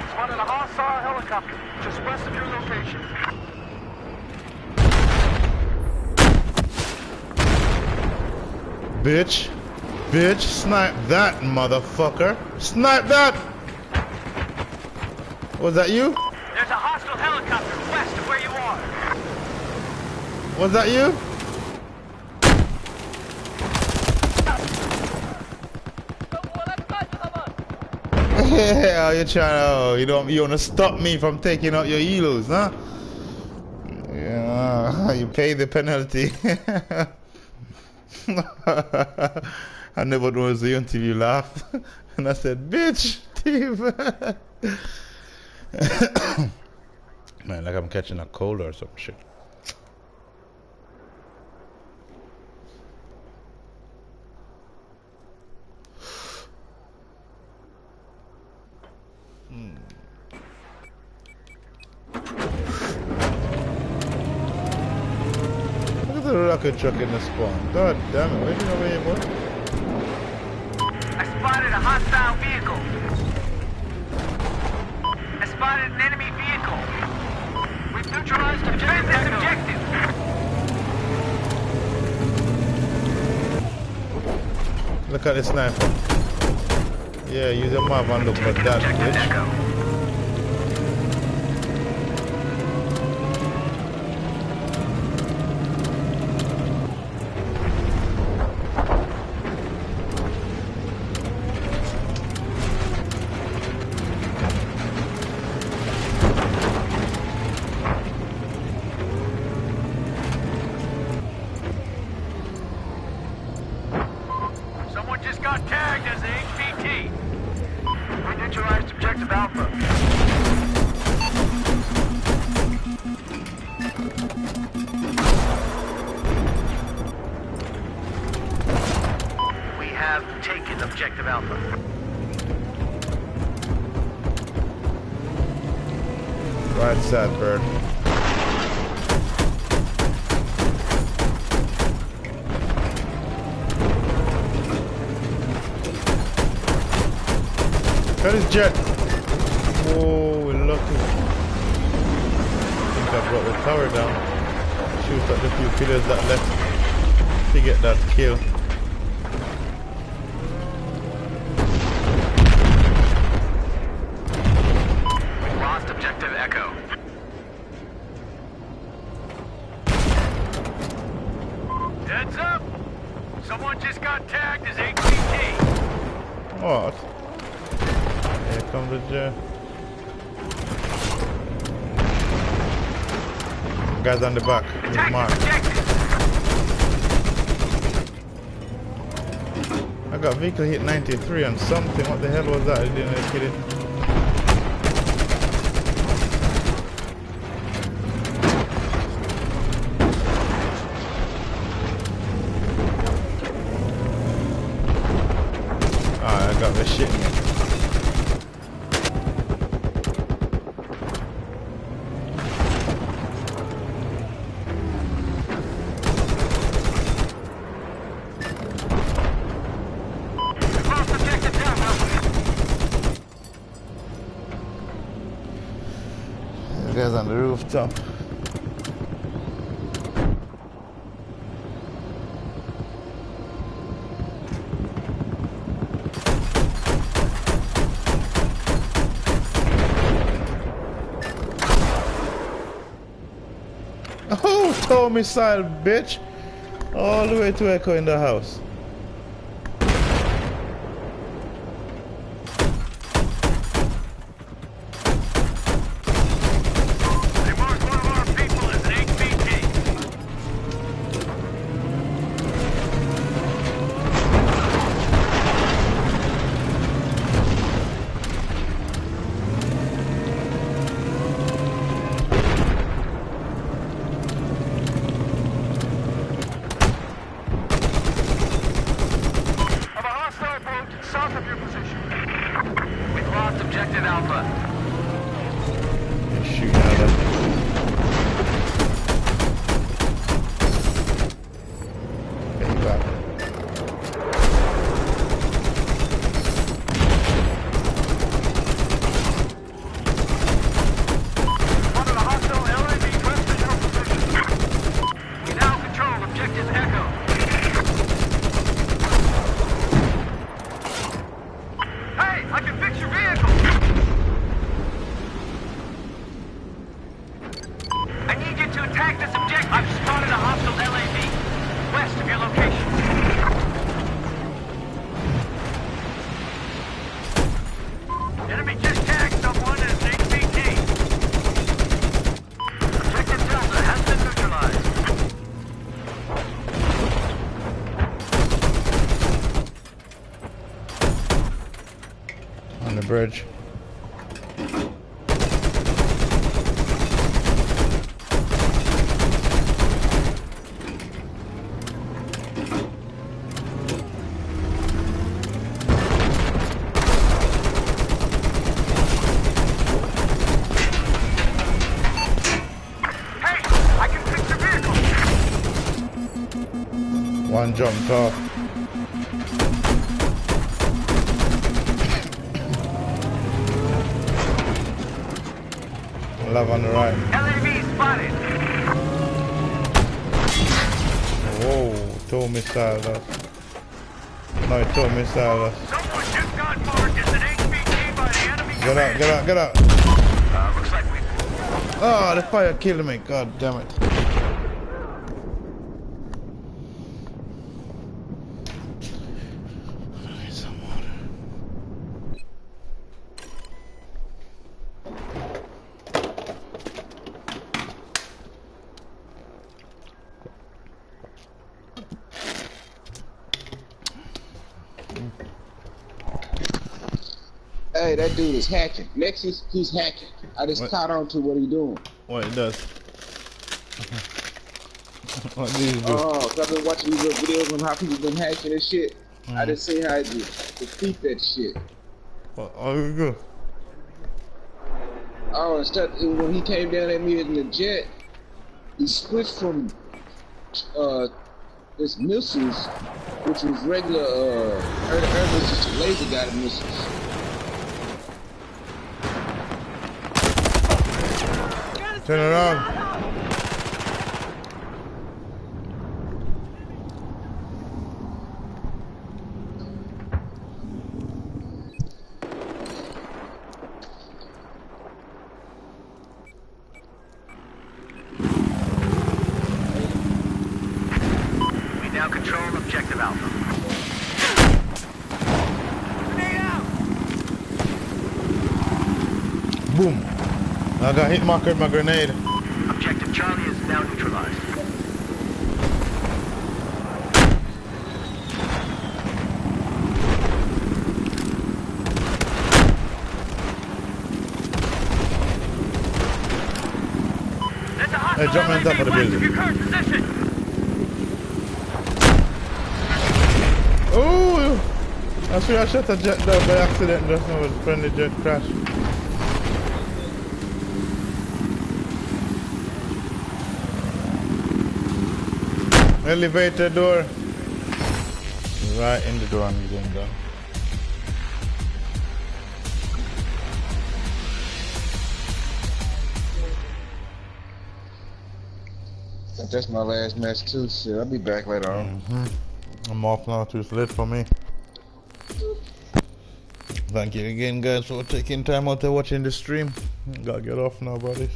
Spotted a hostile helicopter just west of your location. Bitch. Bitch, snipe that, motherfucker. Snipe that! Was that you? There's a hostile helicopter west of where you are. Was that you? Yeah, you're trying to, you want to stop me from taking out your helos, huh? Yeah, you pay the penalty. I never noticed the until you laughed. And I said, bitch, thief. Man, like I'm catching a cold or some shit. Look at the rocket truck in the spawn. God damn it, where you over here, boy? I spotted a hostile vehicle. I spotted an enemy vehicle. We've neutralized this objective. Look at the sniper. Yeah, use your map and look for that, bitch. Someone just got tagged as an HVT. We neutralized objective Alpha. We have taken objective Alpha. Right side, bird. Got his jet. Whoa, we're lucky. I think I brought the tower down. Shoot at the few pillars that left to get that kill. We lost objective Echo. Heads up! Someone just got tagged as HVT. What? Here comes the jet. Guys on the back. He's marked. I got vehicle hit 93 on something. What the hell was that? I didn't hit it. Ah, I got the shit. Guys on the rooftop. Oh, tow missile, bitch! All the way to Echo in the house. bridge. Hey, I can fix your vehicle. One jumped off. Love on the right. LAV spotted. Whoa, two missiles. No, two missiles. Someone just got marked as an HVT by the enemy. Get out, get out, get out. Looks like we... Oh, the fire killed me. God damn it. I need some water. Hey, that dude is hacking. Nexus, he's hacking. I just What? caught on to what he doing. What it does? What do you do? Oh, so I've been watching these little videos on how people been hacking and shit. I just seen how to defeat that shit. What? Oh, you go. Oh, instead when he came down at me in the jet, he switched from this missiles, which was regular air missiles, to laser guided missiles. Turn around. We now control objective Alpha. Grenade out! Boom. I got hit marker with my grenade. Objective Charlie is now neutralized. There's a hostile Hey, jump on top of the west building. your current position. Oh! I see I shot a jet down by accident just now with friendly jet crash. Elevator door. Right in the door and getting done. That's my last match too. Shit, I'll be back later on. I'm off now too, it's late for me. Thank you again guys for taking time out to watching the stream. Gotta get off now, buddies.